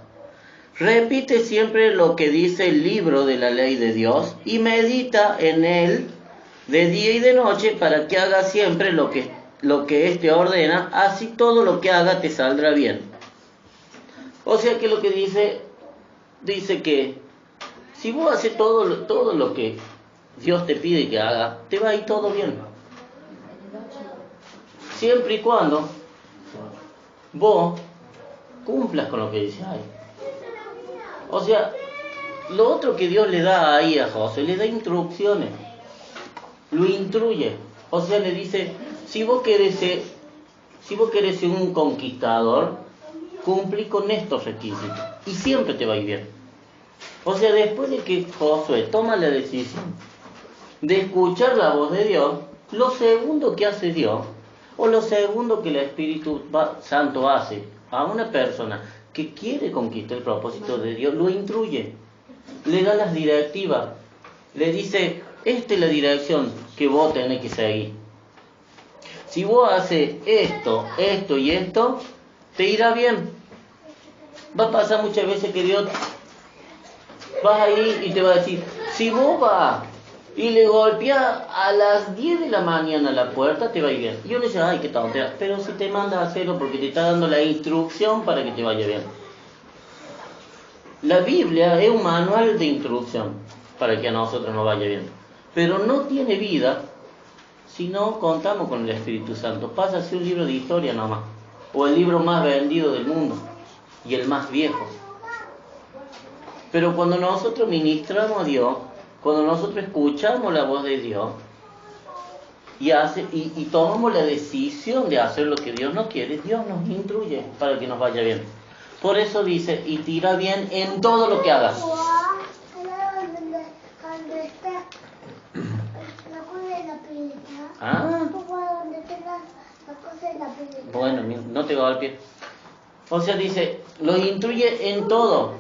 Repite siempre lo que dice el libro de la ley de Dios y medita en él de día y de noche para que hagas siempre lo que éste ordena, así todo lo que haga te saldrá bien. O sea que lo que dice que si vos haces todo lo que Dios te pide que haga, te va a ir todo bien. Siempre y cuando vos cumplas con lo que dice ahí. O sea, lo otro que Dios le da ahí a Josué, le da instrucciones, lo instruye. O sea, le dice, si vos querés ser un conquistador, cumplí con estos requisitos y siempre te va a ir bien. O sea, después de que Josué toma la decisión de escuchar la voz de Dios, lo segundo que hace Dios, o lo segundo que el Espíritu Santo hace a una persona que quiere conquistar el propósito de Dios, lo instruye, le da las directivas, le dice, esta es la dirección que vos tenés que seguir. Si vos haces esto y esto, te irá bien. Va a pasar muchas veces que Dios vas a ir y te va a decir, si vos vas y le golpeas a las 10 de la mañana a la puerta, te va a ir bien. Y uno dice, ay, qué tontería. Pero si te mandas a hacerlo porque te está dando la instrucción para que te vaya bien. La Biblia es un manual de instrucción para que a nosotros nos vaya bien. Pero no tiene vida si no contamos con el Espíritu Santo. Pasa a ser un libro de historia nomás. O el libro más vendido del mundo. Y el más viejo. Pero cuando nosotros ministramos a Dios, cuando nosotros escuchamos la voz de Dios y tomamos la decisión de hacer lo que Dios nos quiere, Dios nos instruye para que nos vaya bien. Por eso dice, y te irá bien en todo lo que hagas. Bueno, no te va al pie. O sea, dice, los instruye en todo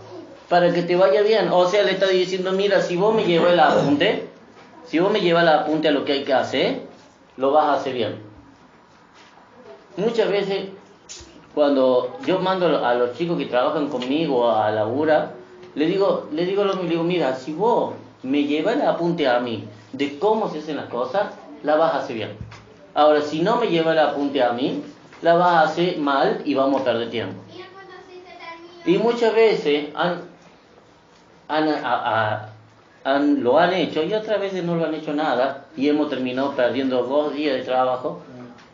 para que te vaya bien. O sea, le está diciendo, mira, si vos me llevas el apunte a lo que hay que hacer, lo vas a hacer bien. Muchas veces Cuando yo mando a los chicos que trabajan conmigo a laburar, le digo lo mismo, le digo, mira, si vos me llevas el apunte a mí de cómo se hacen las cosas, la vas a hacer bien. Ahora, si no me lleva el apunte a mí, la vas a hacer mal y vamos a perder tiempo. Y muchas veces lo han hecho y otras veces no lo han hecho nada y hemos terminado perdiendo 2 días de trabajo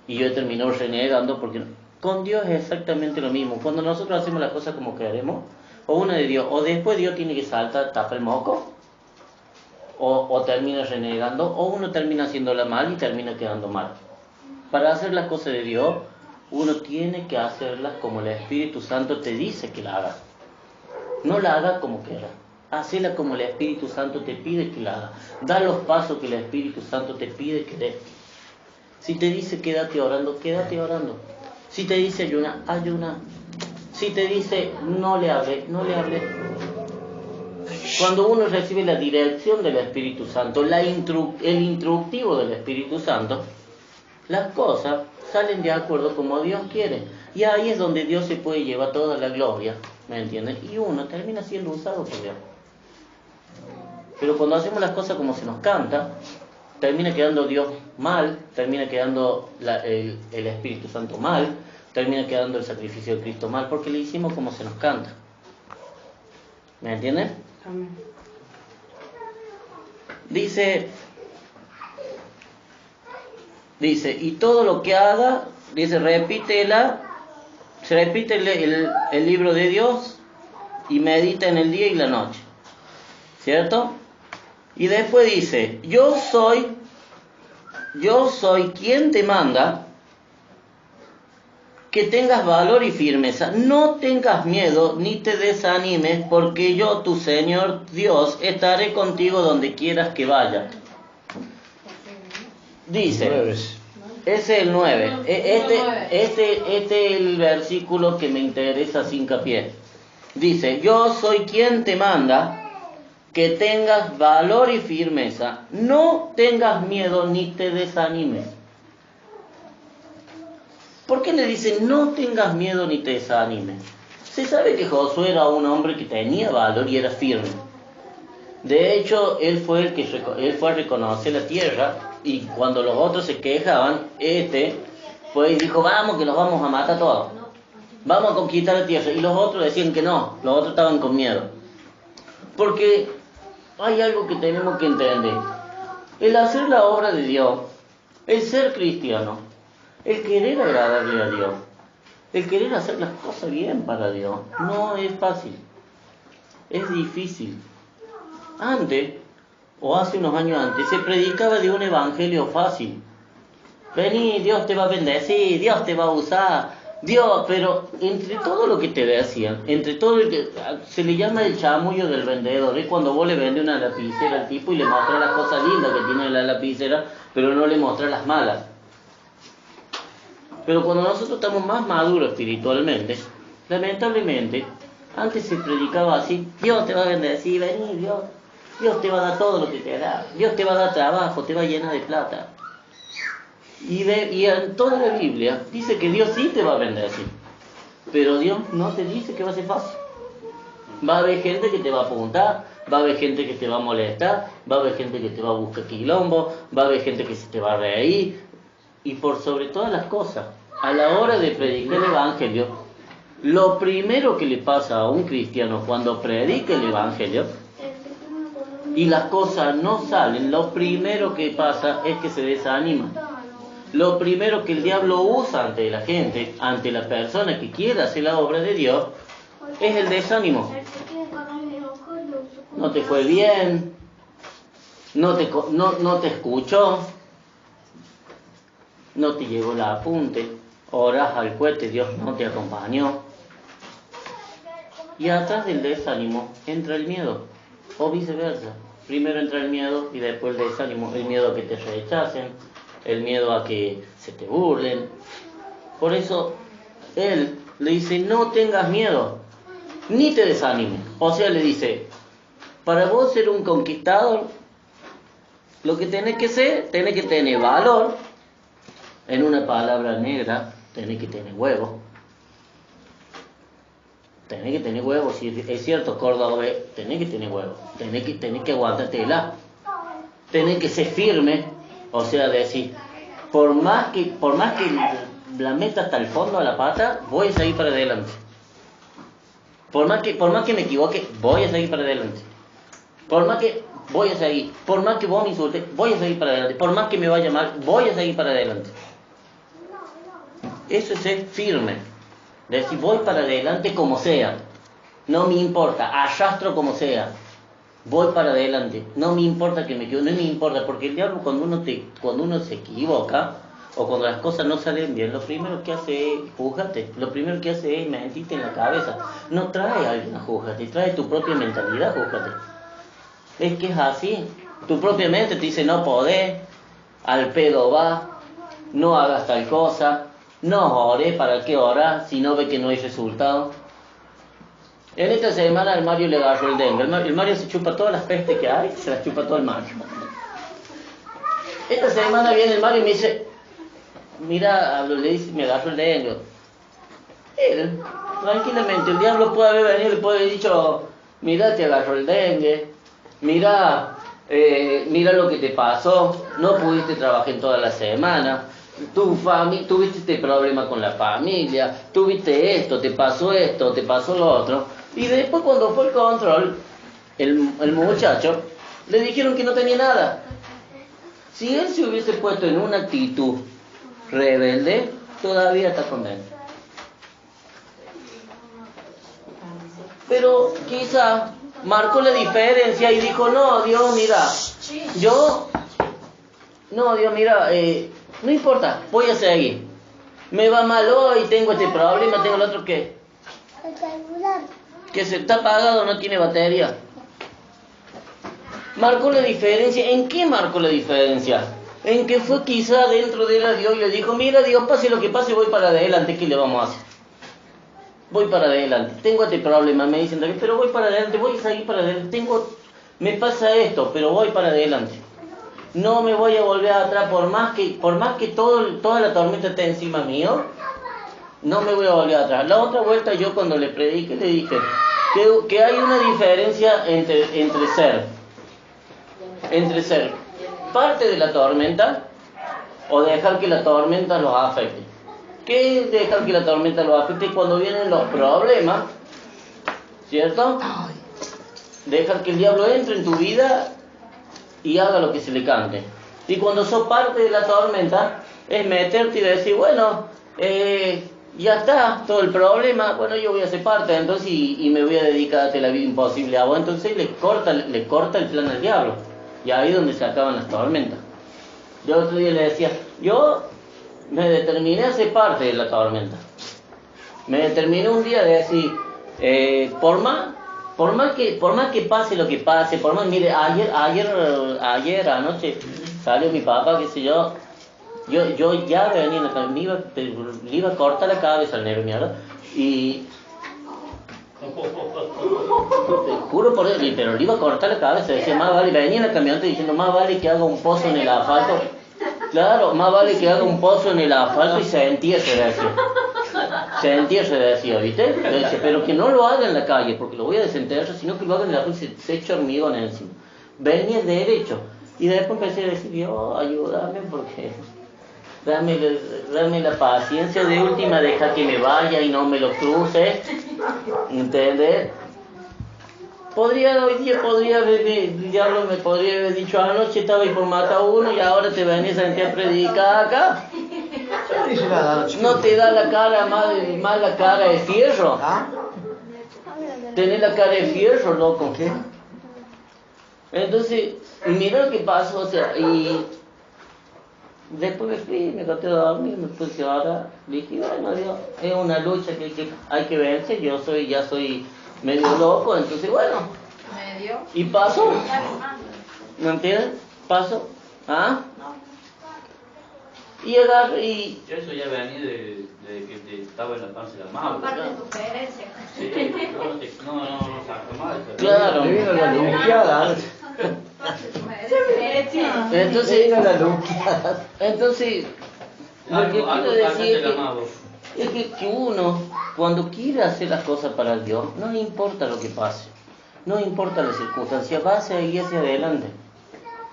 y yo he terminado renegando porque con Dios es exactamente lo mismo. Cuando nosotros hacemos las cosas como queremos, o una de Dios, o después Dios tiene que saltar, tapa el moco, o termina renegando, o uno termina haciéndola mal y termina quedando mal. Para hacer las cosas de Dios, uno tiene que hacerlas como el Espíritu Santo te dice que la hagas. No la hagas como quieras. Hacela como el Espíritu Santo te pide que la hagas. Da los pasos que el Espíritu Santo te pide que des. Si te dice quédate orando, quédate orando. Si te dice ayuna, ayuna. Si te dice no le hables, no le hables. Cuando uno recibe la dirección del Espíritu Santo, el instructivo del Espíritu Santo, las cosas salen de acuerdo como Dios quiere. Y ahí es donde Dios se puede llevar toda la gloria, ¿me entiendes? Y uno termina siendo usado por Dios. Pero cuando hacemos las cosas como se nos canta, termina quedando Dios mal, termina quedando el Espíritu Santo mal, termina quedando el sacrificio de Cristo mal, porque le hicimos como se nos canta. ¿Me entienden? Amén. Dice, y todo lo que haga, dice, repite el libro de Dios y medita en el día y la noche. ¿Cierto? Y después dice, yo soy quien te manda que tengas valor y firmeza. No tengas miedo ni te desanimes, porque yo, tu Señor Dios, estaré contigo donde quieras que vayas. Dice, ese es el 9. Este es el versículo que me interesa sin hincapié. Dice, yo soy quien te manda que tengas valor y firmeza. No tengas miedo ni te desanimes. ¿Por qué le dice no tengas miedo ni te desanimes? Se sabe que Josué era un hombre que tenía valor y era firme. De hecho, él fue a reconocer la tierra, y cuando los otros se quejaban, pues dijo, vamos que los vamos a matar todos. Vamos a conquistar la tierra. Y los otros decían que no, los otros estaban con miedo. Porque hay algo que tenemos que entender. El hacer la obra de Dios, el ser cristiano, el querer agradarle a Dios, el querer hacer las cosas bien para Dios, no es fácil. Es difícil. Antes, o hace unos años antes, se predicaba de un evangelio fácil. Vení, Dios te va a bendecir, Dios te va a usar, Dios, pero entre todo lo que te decían, entre todo se le llama el chamullo del vendedor. Es cuando vos le vendes una lapicera al tipo y le mostras las cosas lindas que tiene la lapicera, pero no le mostras las malas. Pero cuando nosotros estamos más maduros espiritualmente, lamentablemente, antes se predicaba así, Dios te va a bendecir, vení, Dios te va a dar todo lo que te da, Dios te va a dar trabajo, te va a llenar de plata. Y en toda la Biblia dice que Dios sí te va a bendecir, pero Dios no te dice que va a ser fácil. Va a haber gente que te va a apuntar, va a haber gente que te va a molestar, va a haber gente que te va a buscar quilombo, va a haber gente que se te va a reír. Y por sobre todas las cosas, a la hora de predicar el Evangelio, lo primero que le pasa a un cristiano cuando predica el Evangelio y las cosas no salen, lo primero que pasa es que se desanima. Lo primero que el diablo usa ante la gente, ante la persona que quiere hacer la obra de Dios, es el desánimo. No te fue bien, no te escuchó, no te llegó el apunte, oras al cohete, Dios no te acompañó. Y atrás del desánimo entra el miedo, o viceversa. Primero entra el miedo y después el desánimo, el miedo a que te rechacen, el miedo a que se te burlen. Por eso él le dice, no tengas miedo, ni te desanimes. O sea, le dice, para vos ser un conquistador, lo que tenés que tener valor. En una palabra negra, tenés que tener huevo. tenés que tener huevos, si es cierto, Córdoba, tenés que tener huevos, tenés que aguantártela, tenés que ser firme, o sea, decir, por más que la meta hasta el fondo a la pata, voy a seguir para adelante. Por más que me equivoque, voy a seguir para adelante. Por más que voy a seguir, por más que vos me insultes, voy a seguir para adelante. Por más que me vaya mal, voy a seguir para adelante. Eso es ser firme. Decir, voy para adelante como sea. No me importa, arrastro como sea. Voy para adelante. No me importa que me equivoque, no me importa, porque el diablo cuando uno se equivoca, o cuando las cosas no salen bien, lo primero que hace es júzgate. Lo primero que hace es mentirte en la cabeza. No trae a alguien a júzgate, trae tu propia mentalidad, júzgate. Es que es así. Tu propia mente te dice, no podés, al pedo va, no hagas tal cosa, no oré, ¿para qué orar si no ve que no hay resultado? En esta semana el Mario le agarró el dengue. El Mario se chupa todas las pestes que hay, se las chupa todo el Mario. Esta semana viene el Mario y me dice, mira, le dice, me agarró el dengue. Él, tranquilamente, el diablo puede haber venido y le puede haber dicho, mira, te agarró el dengue, mira lo que te pasó, no pudiste trabajar en toda la semana, tuviste este problema con la familia, tuviste esto, te pasó lo otro. Y después cuando fue el control, el muchacho, le dijeron que no tenía nada. Si él se hubiese puesto en una actitud rebelde, todavía está condenado. Pero quizá marcó la diferencia y dijo, no, Dios, mira, no importa, voy a seguir. Me va mal hoy, tengo este problema, tengo el otro que se está apagado, no tiene batería. Marcó la diferencia. ¿En qué marcó la diferencia? En que fue quizá dentro de él a Dios y le dijo, mira Dios, pase lo que pase, voy para adelante, ¿qué le vamos a hacer? Voy para adelante, tengo este problema, me dicen, pero voy para adelante, voy a seguir para adelante, me pasa esto, pero voy para adelante. No me voy a volver atrás, por más que toda la tormenta esté encima mío, no me voy a volver atrás. La otra vuelta yo cuando le prediqué le dije que hay una diferencia entre ser parte de la tormenta o dejar que la tormenta los afecte. ¿Qué es dejar que la tormenta los afecte? Cuando vienen los problemas, ¿cierto? Dejar que el diablo entre en tu vida y haga lo que se le cante. Y cuando sos parte de la tormenta, es meterte y decir, bueno, ya está, todo el problema, bueno, yo voy a ser parte, entonces, y me voy a dedicar a hacer la vida imposible a vos. Entonces le corta el plan al diablo. Y ahí es donde se acaban las tormentas. Yo otro día le decía, yo me determiné a ser parte de la tormenta. Me determiné un día de decir, por más que pase lo que pase, mire, ayer anoche salió mi papá, qué sé yo ya venía en la camioneta, le iba a cortar la cabeza al negro, ¿verdad? Y te juro por él, pero le iba a cortar la cabeza, decía, más vale, venía en la camioneta diciendo, más vale que haga un pozo en el asfalto. Claro, más vale que haga un pozo en el asfalto y se entierre, decía, ¿viste? Decía, pero que no lo haga en la calle, porque lo voy a desenterrar, sino que lo haga en la calle y se echa hormigón encima. Venía derecho. Y después empecé a decir, Dios, ayúdame, porque dame la paciencia de última, deja que me vaya y no me lo cruce. ¿Entendés? El diablo me podría haber dicho, anoche estaba ahí por matar a uno y ahora te venís a sentir a predicar acá. ¿No te da la cara más la cara de fierro? Tenés la cara de fierro, loco. ¿Qué? Entonces, mira lo que pasó, o sea, y después me fui, me acosté a dormir, me puse ahora, dije, bueno, Dios, es una lucha que hay que vencer, ya soy medio loco, entonces bueno. ¿Medio? Y pasó. ¿Me entiendes? Pasó. ¿Ah? Y agarré y... Eso ya venía de que te estaba en la panza de la madre. Parte de tu herencia. Sí, no saca más. Claro. Me vino la luqueada. Entonces, la luqueada. lo que quiero decir es que Es que uno, cuando quiere hacer las cosas para Dios, no importa lo que pase, no importa la circunstancia, va a seguir hacia adelante.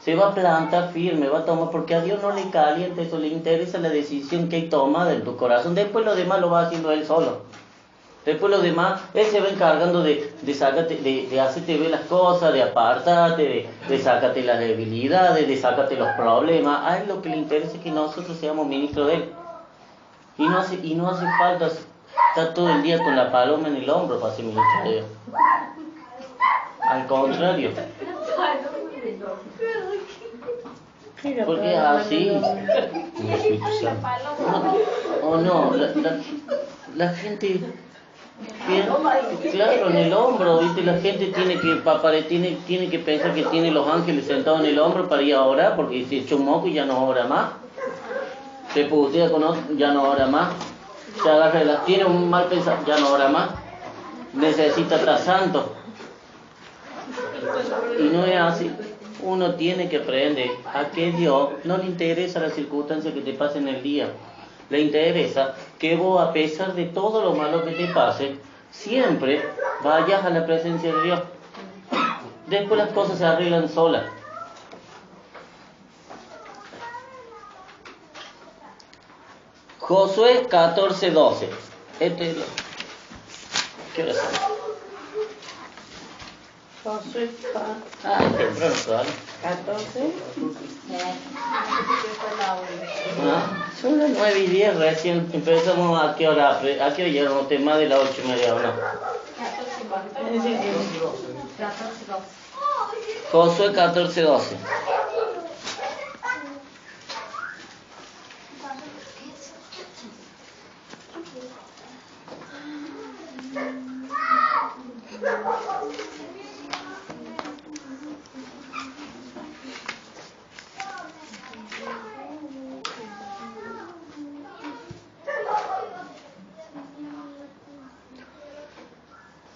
Se va a plantar firme, va a tomar, porque a Dios no le calienta eso, le interesa la decisión que toma en tu corazón. Después lo demás lo va haciendo Él solo. Después lo demás, Él se va encargando de sacarte, de hacerte ver las cosas, de apartarte, de sacarte las debilidades, de sacarte los problemas. A Él lo que le interesa es que nosotros seamos ministros de Él. Y no hace falta estar todo el día con la paloma en el hombro para ser ministro de Dios. Al contrario. Porque es así. No, la gente, claro, en el hombro, ¿viste? La gente tiene que pensar que tiene los ángeles sentados en el hombro para ir a orar, porque se echó un moco y ya no ora más. Se putea con otro, ya no ora más. Se agarra tiene un mal pensamiento, ya no ora más. Necesita estar santo. Y no es así. Uno tiene que aprender a que Dios no le interesa la circunstancia que te pase en el día. Le interesa que vos, a pesar de todo lo malo que te pase, siempre vayas a la presencia de Dios. Después las cosas se arreglan solas. Josué 14:12. Este es lo... ¿Qué hora son? Josué Temprano todavía. 14. Son las 9:10 recién. Empezamos a qué hora. ¿A qué hora llegaron ustedes? Más de las 8:30 o no. 14:12. Josué 14:12.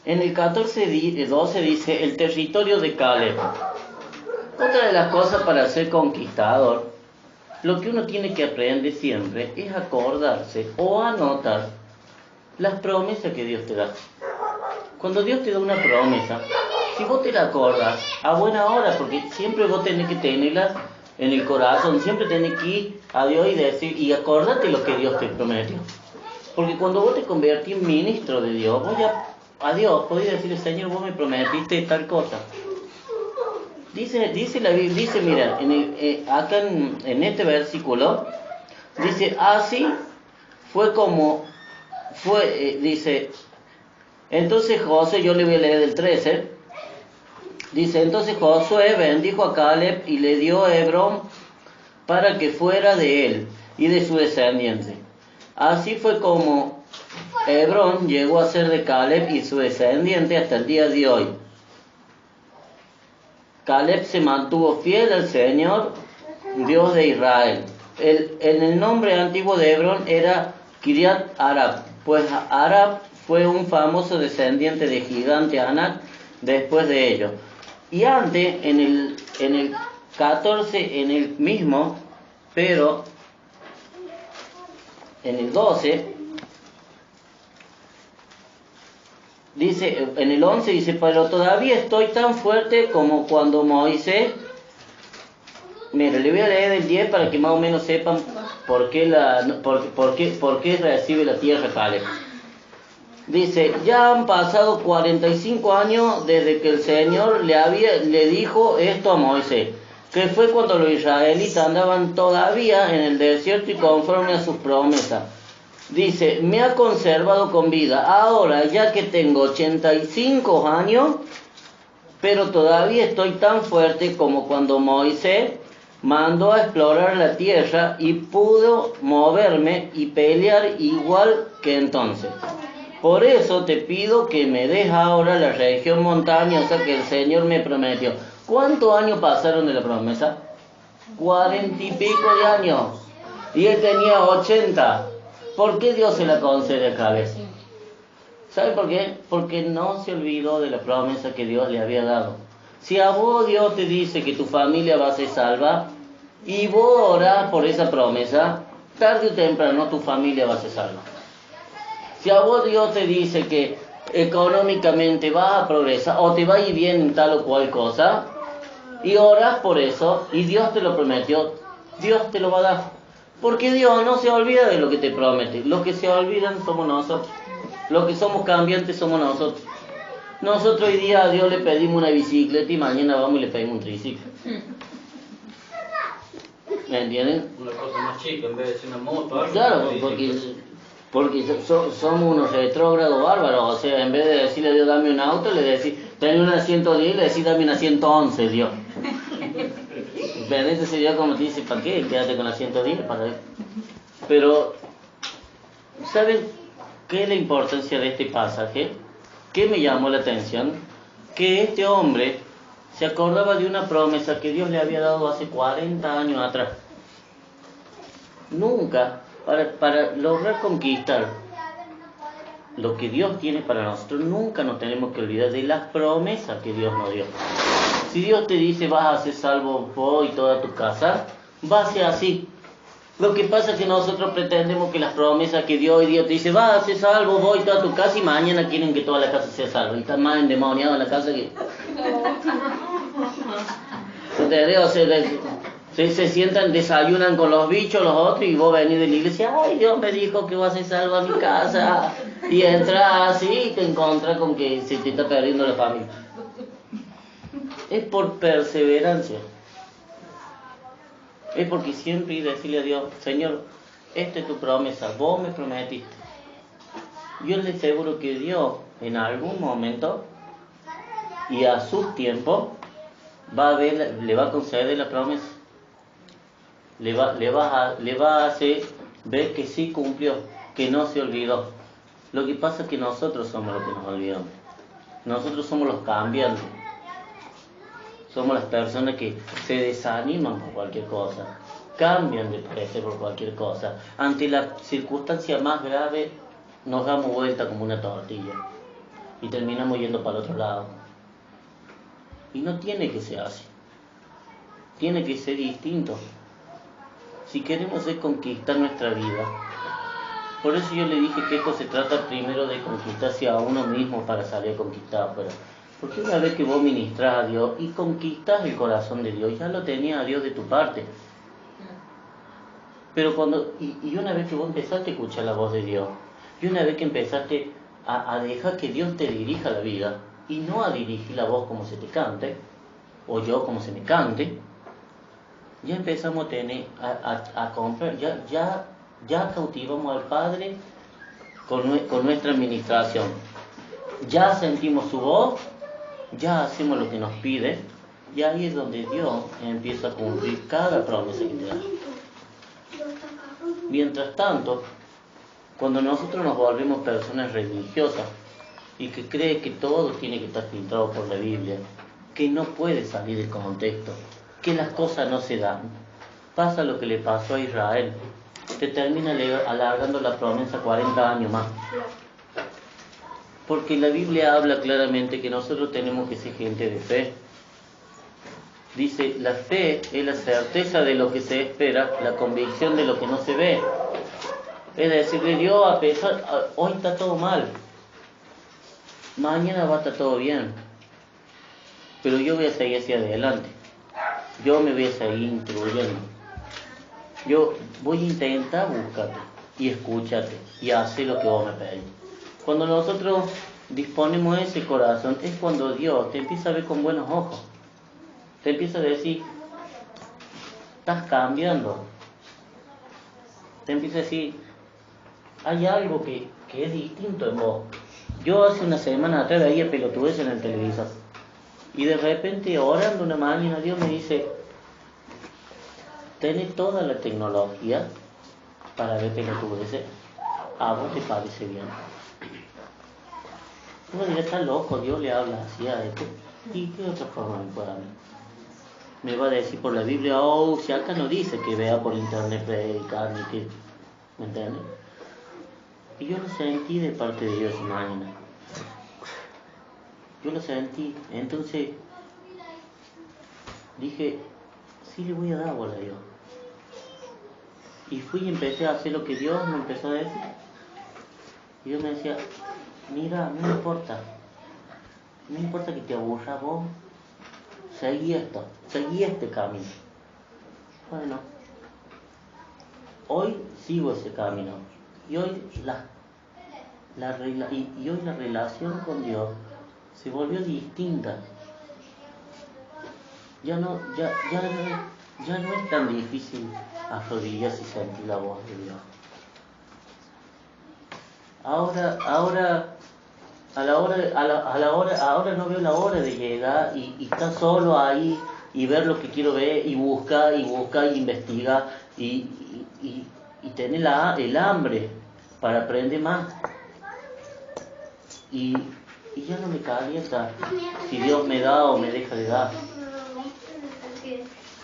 En el 14:12 dice el territorio de Caleb. Otra de las cosas para ser conquistador, lo que uno tiene que aprender siempre es acordarse o anotar las promesas que Dios te da. Cuando Dios te da una promesa, si vos te la acordás a buena hora, porque siempre vos tenés que tenerla en el corazón, siempre tenés que ir a Dios y decir, y acordate lo que Dios te prometió. Porque cuando vos te convertís en ministro de Dios, vos ya a Dios podés decirle, Señor, vos me prometiste tal cosa. Dice la Biblia, dice, mira, acá en este versículo, dice, así fue como fue, dice, entonces Josué, yo le voy a leer del 13, dice, entonces Josué bendijo a Caleb y le dio a Hebrón para que fuera de él y de su descendiente. Así fue como Hebrón llegó a ser de Caleb y su descendiente hasta el día de hoy. Caleb se mantuvo fiel al Señor, Dios de Israel. El nombre antiguo de Hebrón era Kiriat Arab, pues Arab fue un famoso descendiente de gigante Anak después de ello. Y antes, en el 14, en el mismo, pero en el 12, dice, en el 11 dice, pero todavía estoy tan fuerte como cuando Moisés... Mira, le voy a leer el 10 para que más o menos sepan por qué recibe la tierra Caleb. Dice, ya han pasado 45 años desde que el Señor le dijo esto a Moisés, que fue cuando los israelitas andaban todavía en el desierto y conforme a sus promesas. Dice, me ha conservado con vida. Ahora, ya que tengo 85 años, pero todavía estoy tan fuerte como cuando Moisés mandó a explorar la tierra y pudo moverme y pelear igual que entonces. Por eso te pido que me des ahora la región montañosa que el Señor me prometió. ¿Cuántos años pasaron de la promesa? 40 y pico de años. Y él tenía 80. ¿Por qué Dios se la concede a Caleb? ¿Sabe por qué? Porque no se olvidó de la promesa que Dios le había dado. Si a vos Dios te dice que tu familia va a ser salva, y vos orás por esa promesa, tarde o temprano tu familia va a ser salva. Si a vos Dios te dice que económicamente vas a progresar o te va a ir bien en tal o cual cosa, y oras por eso, y Dios te lo prometió, Dios te lo va a dar. Porque Dios no se olvida de lo que te promete. Los que se olvidan somos nosotros. Los que somos cambiantes somos nosotros. Nosotros hoy día a Dios le pedimos una bicicleta y mañana vamos y le pedimos un triciclo. ¿Me entienden? Una cosa más chica en vez de ser una moto. Algo, Claro, porque somos unos retrógrados bárbaros. O sea, en vez de decirle a Dios dame un auto, le decís dame una 110 y le decís dame una 111, Dios. ¿Ven? Ese sería como te dice, ¿para qué? Quédate con la 110. Pero, ¿saben qué es la importancia de este pasaje? ¿Qué me llamó la atención? Que este hombre se acordaba de una promesa que Dios le había dado hace 40 años atrás. Nunca, para lograr conquistar lo que Dios tiene para nosotros, nunca nos tenemos que olvidar de las promesas que Dios nos dio. Si Dios te dice vas a ser salvo vos y toda tu casa, va a ser así. Lo que pasa es que nosotros pretendemos que las promesas que Dios hoy día te dice vas a ser salvo vos y toda tu casa, y mañana quieren que toda la casa sea salva. Y están más endemoniados en la casa que... ¿Entendés? O sea, se sientan, desayunan con los bichos, los otros, y vos venís de la iglesia, ay, Dios me dijo que vas a ser salvo a mi casa. Y entras así y te encuentras con que se te está perdiendo la familia. Es por perseverancia. Es porque siempre decirle a Dios, Señor, esta es tu promesa, vos me prometiste. Yo les aseguro que Dios en algún momento y a su tiempo le va a conceder la promesa. Le va a hacer ver que sí cumplió, que no se olvidó. Lo que pasa es que nosotros somos los que nos olvidamos. Nosotros somos los cambiantes. Somos las personas que se desaniman por cualquier cosa, cambian de parecer por cualquier cosa. Ante la circunstancia más grave, nos damos vuelta como una tortilla y terminamos yendo para el otro lado. Y no tiene que ser así. Tiene que ser distinto. Si queremos conquistar nuestra vida, por eso yo le dije que esto se trata primero de conquistarse a uno mismo para salir a conquistar afuera. Porque una vez que vos ministrás a Dios y conquistás el corazón de Dios, ya lo tenías a Dios de tu parte. Pero y una vez que vos empezaste a escuchar la voz de Dios, y una vez que empezaste a dejar que Dios te dirija la vida, y no a dirigir la voz como se te cante, o yo como se me cante, ya empezamos a tener, a comprar, ya cautivamos al Padre con nuestra administración. Ya sentimos su voz, ya hacemos lo que nos pide, y ahí es donde Dios empieza a cumplir cada promesa que te da. Mientras tanto, cuando nosotros nos volvemos personas religiosas y que creen que todo tiene que estar filtrado por la Biblia, que no puede salir del contexto, que las cosas no se dan, pasa lo que le pasó a Israel. Te termina alargando la promesa 40 años más. Porque la Biblia habla claramente que nosotros tenemos que ser gente de fe. Dice, la fe es la certeza de lo que se espera, la convicción de lo que no se ve. Es decirle, Dios, a pesar, hoy está todo mal, mañana va a estar todo bien, pero yo voy a seguir hacia adelante. Yo me voy a seguir instruyendo. Yo voy a intentar buscarte y escucharte y hacer lo que vos me pedís. Cuando nosotros disponemos ese corazón, es cuando Dios te empieza a ver con buenos ojos. Te empieza a decir, estás cambiando. Te empieza a decir, hay algo que es distinto en vos. Yo hace una semana atrás veía pelotudeces en el televisor. Y de repente, orando una mañana, Dios me dice, tenés toda la tecnología para ver pelotudeces. ¿A vos te parece bien? Uno dirá, está loco, Dios le habla así a esto. ¿Y qué otra forma me puede hablar? Me va a decir por la Biblia, si acá no dice que vea por internet predicar, ni que... ¿Me entiendes? Y yo lo sentí de parte de Dios mañana. Yo lo sentí. Entonces dije, sí le voy a dar bola a Dios. Y fui y empecé a hacer lo que Dios me empezó a decir. Y Dios me decía, mira, no importa que te aburra vos, seguí este camino. Bueno, hoy sigo ese camino y hoy la relación con Dios se volvió distinta. Ya no es tan difícil arrodillarse y sentir la voz de Dios. Ahora no veo la hora de llegar y estar solo ahí y ver lo que quiero ver y buscar y investigar y tener el hambre para aprender más. Y ya no me calienta si Dios me da o me deja de dar.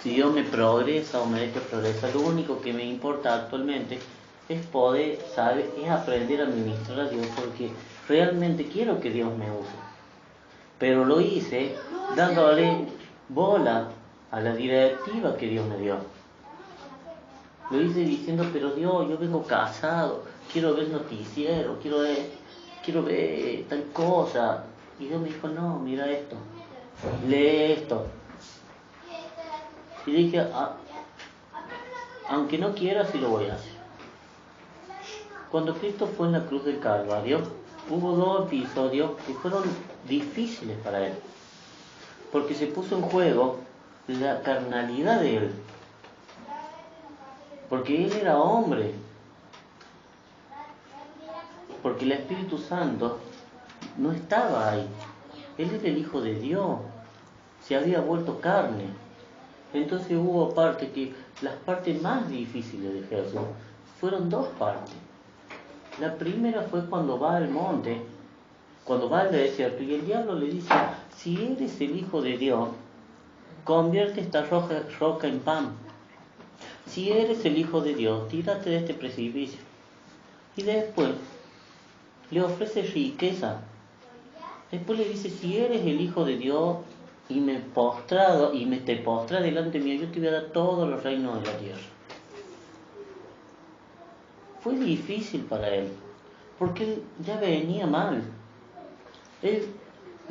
Si Dios me progresa o me deja progresar. Lo único que me importa actualmente es poder saber, es aprender a administrar a Dios, porque realmente quiero que Dios me use. Pero lo hice dándole bola a la directiva que Dios me dio. Lo hice diciendo, pero Dios, yo vengo casado, quiero ver noticiero, quiero ver tal cosa. Y Dios me dijo, no, mira esto, lee esto. Y dije, aunque no quiera, sí lo voy a hacer. Cuando Cristo fue en la cruz del Calvario, hubo 2 episodios que fueron difíciles para Él. Porque se puso en juego la carnalidad de Él. Porque Él era hombre. Porque el Espíritu Santo no estaba ahí. Él era el Hijo de Dios. Se había vuelto carne. Entonces hubo las partes más difíciles de Jesús fueron 2 partes. La primera fue cuando va al monte, cuando va al desierto, y el diablo le dice, si eres el Hijo de Dios, convierte esta roca en pan. Si eres el Hijo de Dios, tírate de este precipicio. Y después le ofrece riqueza. Después le dice, si eres el Hijo de Dios y te postras delante mío, yo te voy a dar todos los reinos de la tierra. Fue difícil para él, porque él ya venía mal. Él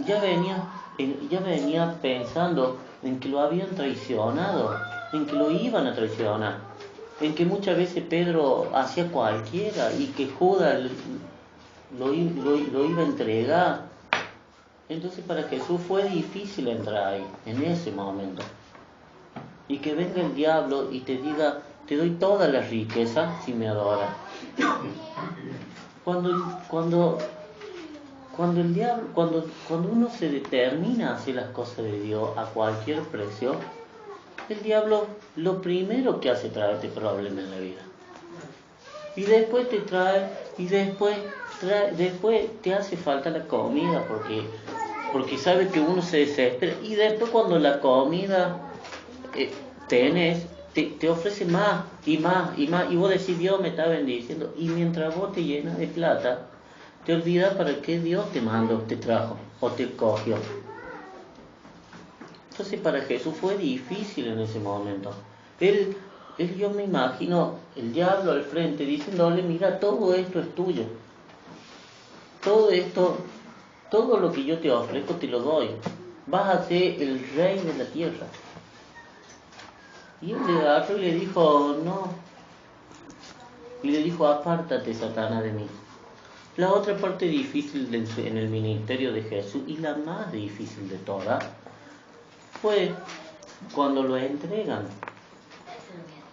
ya venía pensando en que lo habían traicionado, en que lo iban a traicionar, en que muchas veces Pedro hacía cualquiera y que Judas lo iba a entregar. Entonces para Jesús fue difícil entrar ahí, en ese momento. Y que venga el diablo y te diga, te doy toda la riqueza si me adoras. Cuando uno se determina a hacer las cosas de Dios a cualquier precio, el diablo lo primero que hace es traerte problemas en la vida. Y después te trae, después te hace falta la comida porque sabe que uno se desespera. Y después cuando la comida tenés, te ofrece más y más y más. Y vos decís, Dios me está bendiciendo. Y mientras vos te llenas de plata, te olvidas para qué Dios te mandó, te trajo o te cogió. Entonces para Jesús fue difícil en ese momento. Yo me imagino el diablo al frente diciéndole, mira, todo esto es tuyo. Todo lo que yo te ofrezco te lo doy. Vas a ser el rey de la tierra. Y él le agarró y le dijo, no. Y le dijo, apártate, Satanás, de mí. La otra parte difícil en el ministerio de Jesús, y la más difícil de todas, fue cuando lo entregan.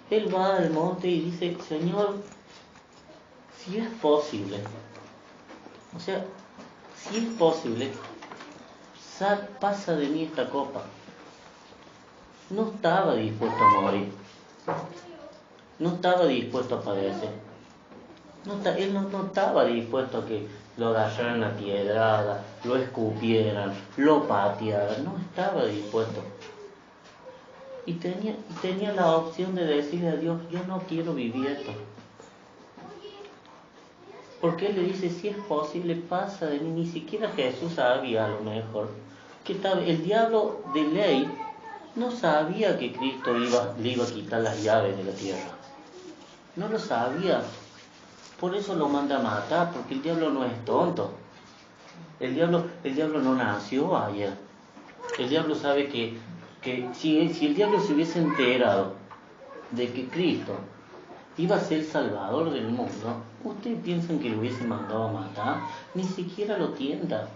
Él va al monte y dice, Señor, si es posible, pasa de mí esta copa. No estaba dispuesto a morir. No estaba dispuesto a padecer. Él no estaba dispuesto a que lo agarraran a piedrada, lo escupieran, lo patearan. No estaba dispuesto. Y tenía la opción de decirle a Dios, yo no quiero vivir esto. Porque Él le dice, si es posible, pasa de mí. Ni siquiera Jesús sabía a lo mejor que el diablo de ley no sabía que Cristo le iba a quitar las llaves de la tierra. No lo sabía. Por eso lo manda a matar, porque el diablo no es tonto. El diablo no nació ayer. El diablo sabe que si el diablo se hubiese enterado de que Cristo iba a ser el salvador del mundo, ¿ustedes piensan que lo hubiese mandado a matar? Ni siquiera lo tienta.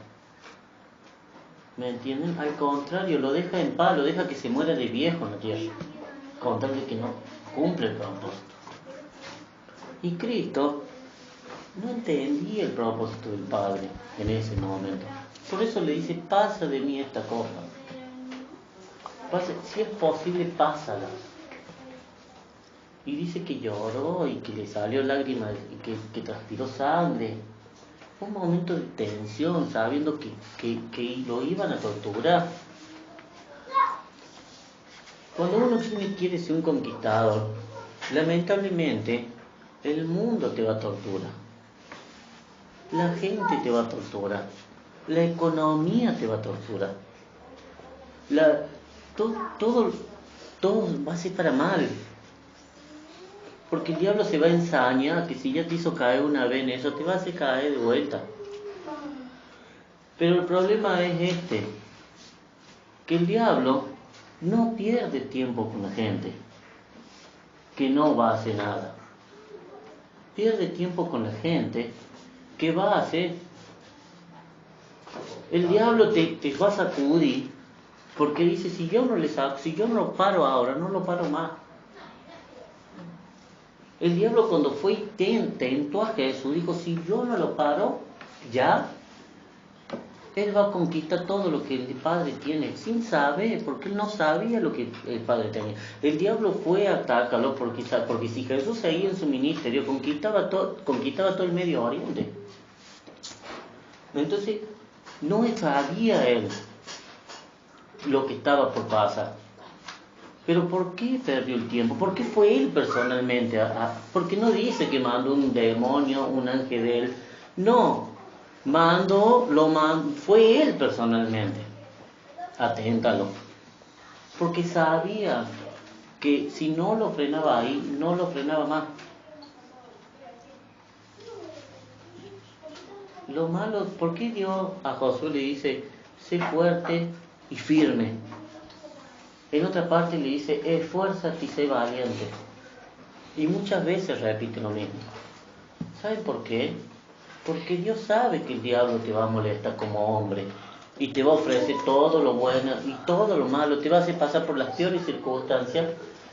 ¿Me entienden? Al contrario, lo deja en paz, lo deja que se muera de viejo en la tierra, con tal de que no cumple el propósito. Y Cristo no entendía el propósito del Padre en ese momento. Por eso le dice, pasa de mí esta copa. Si es posible, pásala. Y dice que lloró y que le salió lágrimas y que transpiró sangre. Fue un momento de tensión, sabiendo que lo iban a torturar. Cuando uno quiere ser un conquistador, lamentablemente el mundo te va a torturar. La gente te va a torturar. La economía te va a torturar. Todo va a ser para mal. Porque el diablo se va a ensañar que si ya te hizo caer una vez en eso, te va a hacer caer de vuelta. Pero el problema es que el diablo no pierde tiempo con la gente que no va a hacer nada. Pierde tiempo con la gente que va a hacer. El diablo te va a sacudir porque dice, si yo no lo paro ahora, no lo paro más. El diablo cuando fue y tentó a Jesús, dijo, si yo no lo paro, ya, él va a conquistar todo lo que el Padre tiene, sin saber, porque él no sabía lo que el Padre tenía. El diablo fue a atacarlo porque si Jesús seguía en su ministerio, conquistaba todo el Medio Oriente. Entonces, no sabía él lo que estaba por pasar. Pero ¿por qué perdió el tiempo? ¿Por qué fue él personalmente? Porque no dice que mandó un demonio, un ángel de él. No, fue él personalmente. Aténtalo. Porque sabía que si no lo frenaba ahí, no lo frenaba más. Lo malo, ¿por qué Dios a Josué le dice, sé fuerte y firme? En otra parte le dice, esfuérzate y sé valiente. Y muchas veces repite lo mismo. ¿Saben por qué? Porque Dios sabe que el diablo te va a molestar como hombre. Y te va a ofrecer todo lo bueno y todo lo malo. Te va a hacer pasar por las peores circunstancias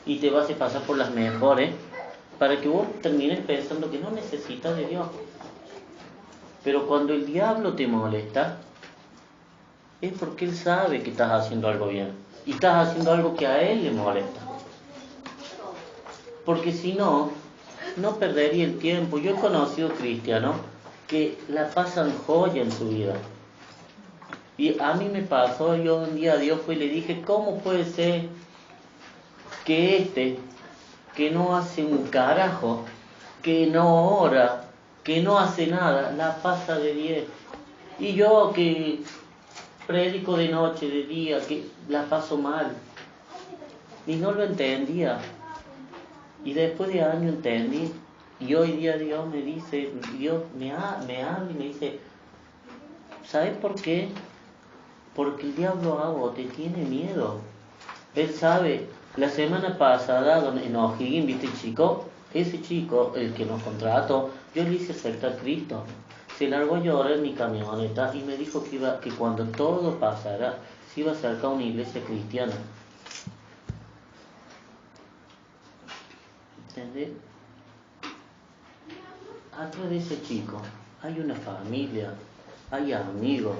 y te va a hacer pasar por las mejores. Para que vos termines pensando que no necesitas de Dios. Pero cuando el diablo te molesta, es porque él sabe que estás haciendo algo bien. Y estás haciendo algo que a él le molesta. Porque si no, no perdería el tiempo. Yo he conocido cristianos que la pasan joya en su vida. Y a mí me pasó, yo un día a Dios fui y le dije, ¿cómo puede ser que que no hace un carajo, que no ora, que no hace nada, la pasa de 10? Y yo que predico de noche, de día, que la paso mal. Y no lo entendía. Y después de años entendí. Y hoy día Dios me dice, Dios me habla y me dice, ¿sabes por qué? Porque el diablo te tiene miedo. Él sabe, la semana pasada en O'Higgins, ¿viste el chico? Ese chico, el que nos contrató, yo le hice acerca a Cristo. Se largó a llorar en mi camioneta y me dijo que cuando todo pasara, se iba a acercar a una iglesia cristiana. ¿Entendés? Atrás de ese chico hay una familia, hay amigos.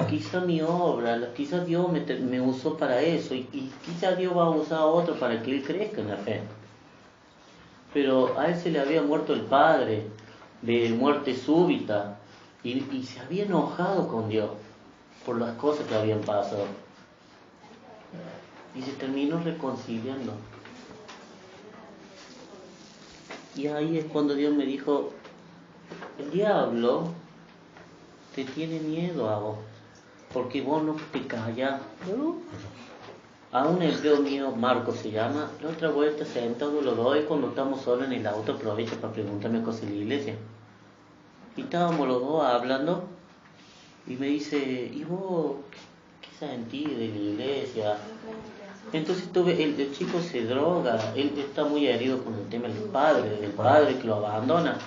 Quizá mi obra, quizá Dios me usó para eso y quizá Dios va a usar a otro para que él crezca en la fe. Pero a él se le había muerto el padre de muerte súbita y se había enojado con Dios por las cosas que habían pasado y se terminó reconciliando. Y ahí es cuando Dios me dijo, el diablo te tiene miedo a vos porque vos no te callas. A un empleo mío, Marco se llama, la otra vuelta sentado lo doy cuando estamos solos en el auto, aprovecha para preguntarme cosas de la iglesia. Y estábamos los dos hablando y me dice, ¿y vos qué sentís de la iglesia? Entonces el chico se droga, él está muy herido con el tema del padre que lo abandona.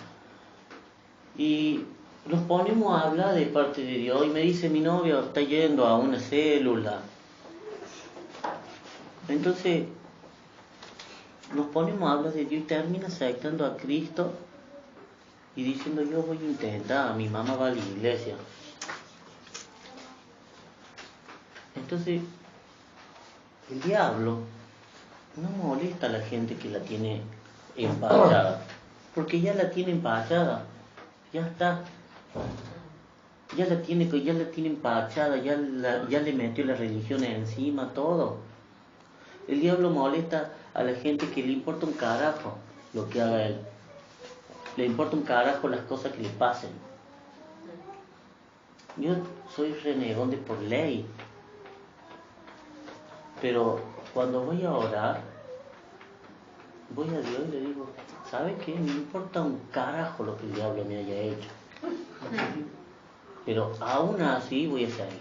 Y nos ponemos a hablar de parte de Dios y me dice, mi novio está yendo a una célula. Entonces nos ponemos a hablar de Dios y termina aceptando a Cristo y diciendo, yo voy a intentar, mi mamá va a la iglesia. Entonces el diablo no molesta a la gente que la tiene empachada, porque ya la tiene empachada, ya está, ya la tiene empachada, ya le metió la religión encima, todo. El diablo molesta a la gente que le importa un carajo lo que haga él, le importa un carajo las cosas que le pasen. Yo soy renegón de por ley, pero cuando voy a orar, voy a Dios y le digo, ¿sabe qué? Me importa un carajo lo que el diablo me haya hecho. Pero aún así voy a salir.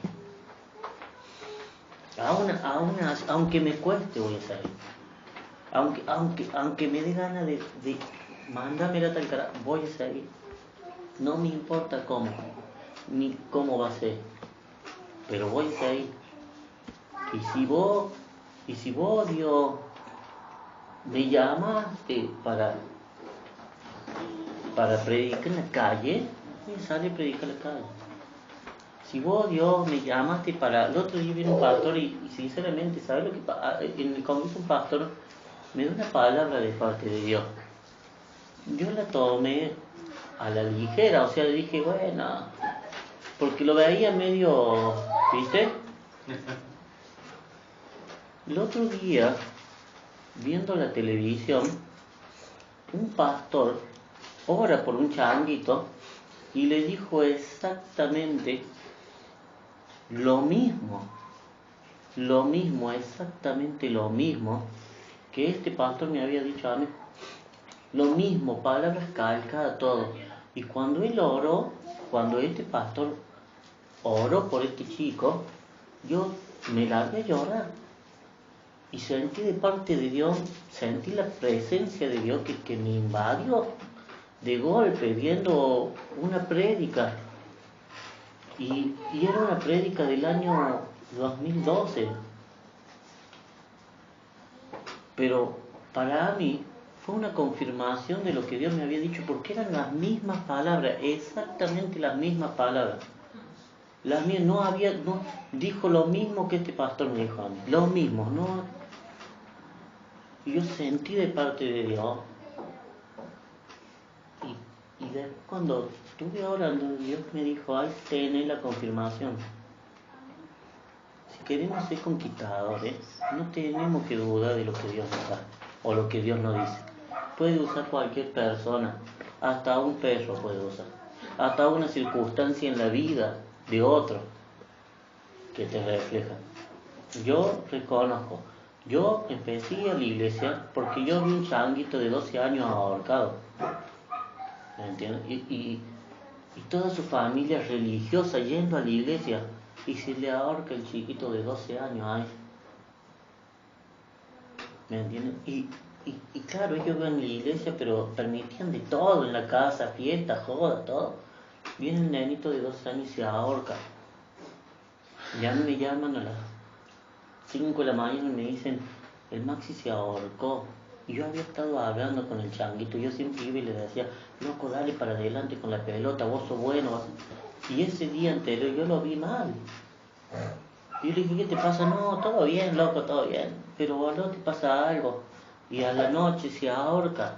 Aunque me cueste voy a salir. Aunque me dé ganas de mándame la tal carajo, voy a salir. No me importa cómo, ni cómo va a ser. Pero voy a salir. Y si vos, Dios, me llamaste para predicar en la calle, voy a salir a predicar en la calle. Si vos, Dios, me llamaste para... El otro día vino un pastor y sinceramente, ¿sabes lo que pasa? En el congreso un pastor me dio una palabra de parte de Dios. Yo la tomé a la ligera, o sea, le dije, bueno, porque lo veía medio, ¿viste? El otro día, viendo la televisión, un pastor ora por un changuito y le dijo exactamente exactamente lo mismo que este pastor me había dicho a mí. Lo mismo, palabras calcadas, todo. Y cuando este pastor oró por este chico, yo me largué a llorar. Y sentí de parte de Dios, sentí la presencia de Dios que me invadió de golpe, viendo una prédica. Y era una prédica del año 2012. Pero para mí fue una confirmación de lo que Dios me había dicho, porque eran las mismas palabras, exactamente las mismas palabras. Las mías no dijo lo mismo que este pastor me dijo a mí, lo mismo, no. Y yo sentí de parte de Dios. Y después cuando estuve orando, Dios me dijo, ahí tenés la confirmación. Si queremos ser conquistadores, no tenemos que dudar de lo que Dios nos da o lo que Dios nos dice. Puede usar cualquier persona, hasta un perro puede usar, hasta una circunstancia en la vida de otro que te refleja. Yo reconozco, yo empecé a la iglesia porque yo vi un changuito de 12 años ahorcado, ¿me entiendes? Y toda su familia religiosa yendo a la iglesia y se le ahorca el chiquito de 12 años ahí, ¿me entiendes? Y claro, ellos van a la iglesia, pero permitían de todo en la casa, fiesta, joda, todo. Viene un nenito de 12 años y se ahorca. Ya me llaman a las 5 de la mañana y me dicen, el Maxi se ahorcó. Y yo había estado hablando con el changuito, yo siempre iba y le decía, loco, dale para adelante con la pelota, vos sos bueno. Y ese día anterior yo lo vi mal. Y yo le dije, ¿qué te pasa? No, todo bien, loco, todo bien. Pero boludo, te pasa algo. Y a la noche se ahorca.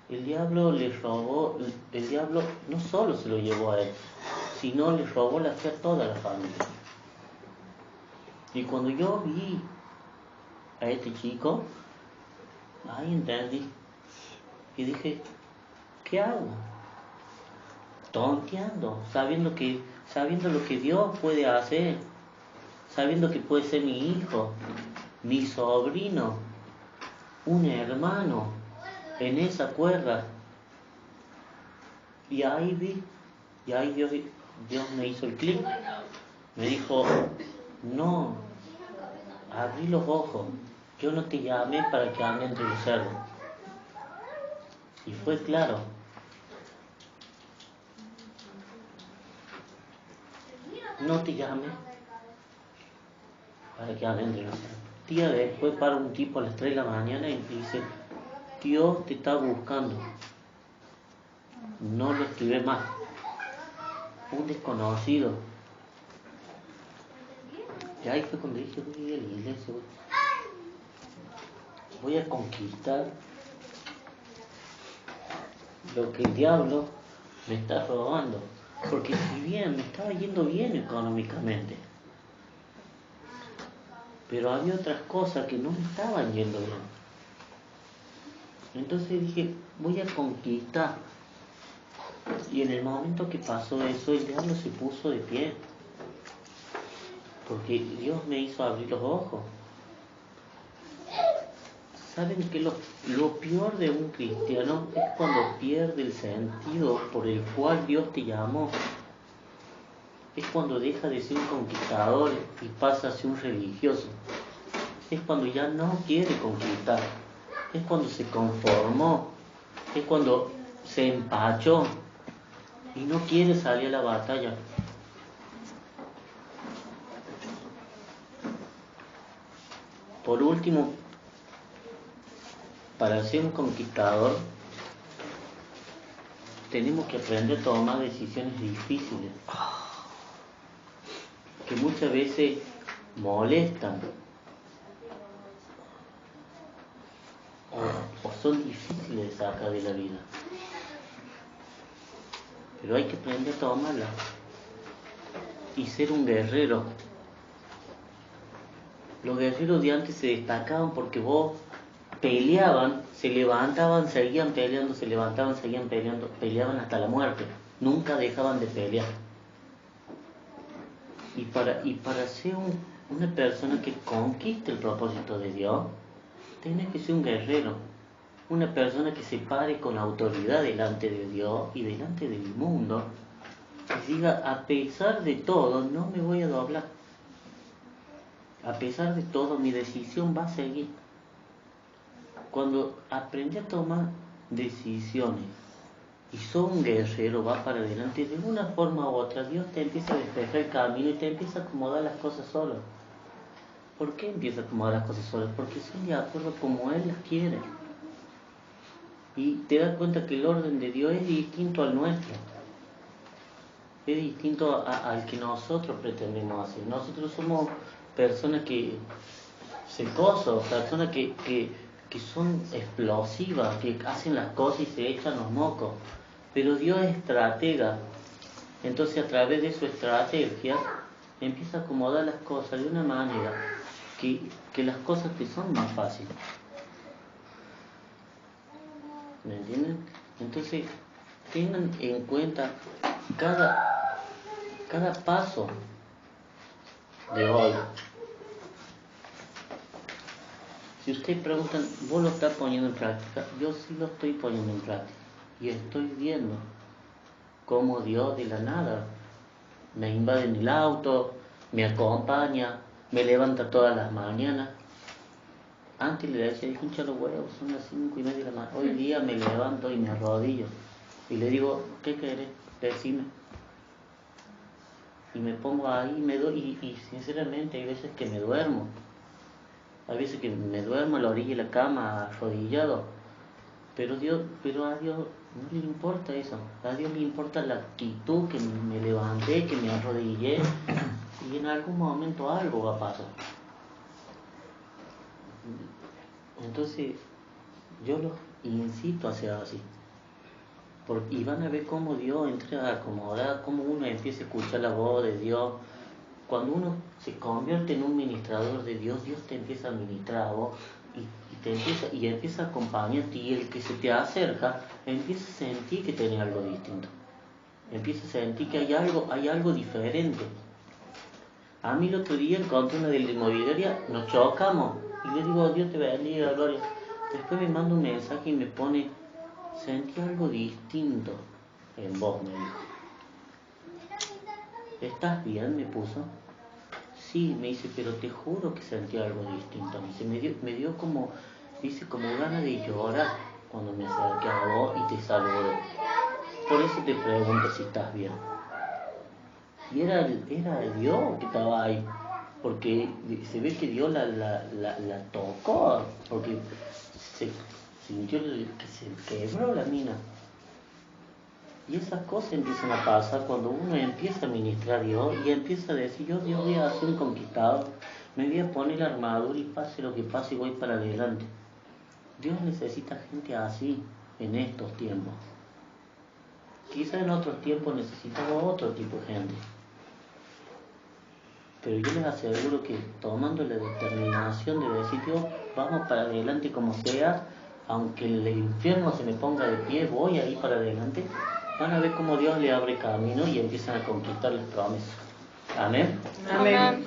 El diablo no solo se lo llevó a él, sino le robó la fe a toda la familia. Y cuando yo vi a este chico, ahí entendí. Y dije, ¿qué hago? Tonteando, sabiendo lo que Dios puede hacer. sabiendo que puede ser mi hijo, mi sobrino, un hermano, en esa cuerda. Y ahí vi, y ahí Dios me hizo el clic, me dijo, no, abrí los ojos, yo no te llamé para que ande entre los cerdos. Y fue claro. No te llamé para que ande entre los cerdos. Día después para un tipo a las 3 de la mañana y dice, Dios te está buscando. No lo escribí más. Un desconocido. Y ahí fue cuando dije, voy a ir a la iglesia, voy a conquistar lo que el diablo me está robando. Porque si bien me estaba yendo bien económicamente, pero había otras cosas que no me estaban yendo bien. Entonces dije, voy a conquistar. Y en el momento que pasó eso, el diablo se puso de pie. Porque Dios me hizo abrir los ojos. ¿Saben que lo peor de un cristiano es cuando pierde el sentido por el cual Dios te llamó? Es cuando deja de ser un conquistador y pasa a ser un religioso. Es cuando ya no quiere conquistar. Es cuando se conformó. Es cuando se empachó y no quiere salir a la batalla. Por último, para ser un conquistador, tenemos que aprender a tomar decisiones difíciles, que muchas veces molestan o son difíciles de sacar de la vida. Pero hay que aprender a tomarlas y ser un guerrero. Los guerreros de antes se destacaban porque vos peleaban, se levantaban, seguían peleando, se levantaban, seguían peleando, peleaban hasta la muerte, nunca dejaban de pelear. Y para ser una persona que conquiste el propósito de Dios, tenés que ser un guerrero, una persona que se pare con autoridad delante de Dios y delante del mundo, y diga, a pesar de todo, no me voy a doblar. A pesar de todo, mi decisión va a seguir. Cuando aprendí a tomar decisiones y sos un guerrero, va para adelante, de una forma u otra, Dios te empieza a despejar el camino y te empieza a acomodar las cosas solo. ¿Por qué empieza a acomodar las cosas solo? Porque son de acuerdo como Él las quiere. Y te das cuenta que el orden de Dios es distinto al nuestro. Es distinto al que nosotros pretendemos hacer. Nosotros somos personas que secosos, personas que son explosivas, que hacen las cosas y se echan los mocos. Pero Dios es estratega. Entonces a través de su estrategia empieza a acomodar las cosas de una manera que las cosas te son más fáciles. ¿Me entienden? Entonces tengan en cuenta cada paso de hoy. Si ustedes preguntan, ¿vos lo estás poniendo en práctica? Yo sí lo estoy poniendo en práctica. Y estoy viendo cómo Dios de la nada me invade en el auto, me acompaña, me levanta todas las mañanas. Antes le decía, hincha los huevos, son las 5:30 de la mañana. Hoy día me levanto y me arrodillo. Y le digo, ¿qué querés? Decime. Y me pongo ahí y sinceramente hay veces que me duermo. Hay veces que me duermo a la orilla de la cama, arrodillado. Pero a Dios no le importa eso. A Dios le importa la actitud, que me levanté, que me arrodillé. Y en algún momento algo va a pasar. Entonces, yo los incito a ser así. Y van a ver cómo Dios entra a acomodar, cómo uno empieza a escuchar la voz de Dios. Cuando uno se convierte en un ministrador de Dios, Dios te empieza a ministrar a vos y empieza a acompañarte, y el que se te acerca empieza a sentir que tiene algo distinto. Empieza a sentir que hay algo diferente. A mí el otro día encontré una de la inmobiliaria, nos chocamos y le digo, Dios te bendiga, Gloria. Después me manda un mensaje y me pone, sentí algo distinto en vos, me dijo. ¿Estás bien? Me puso. Sí, me dice, pero te juro que sentí algo distinto. Me dice, me dio como, dice, como ganas de llorar cuando me acerqué a vos y te saludé. Por eso te pregunto si estás bien. Y era Dios que estaba ahí, porque se ve que Dios la tocó, porque se sintió que se quebró la mina. Y esas cosas empiezan a pasar cuando uno empieza a ministrar a Dios y empieza a decir, yo Dios voy a ser un conquistador, me voy a poner la armadura y pase lo que pase y voy para adelante. Dios necesita gente así en estos tiempos. Quizá en otros tiempos necesitamos otro tipo de gente. Pero yo les aseguro que tomando la determinación de decir, Dios, vamos para adelante como sea, aunque el infierno se me ponga de pie, voy a ir para adelante, van a ver cómo Dios le abre camino y empiezan a conquistar las promesas. Amén. Amén.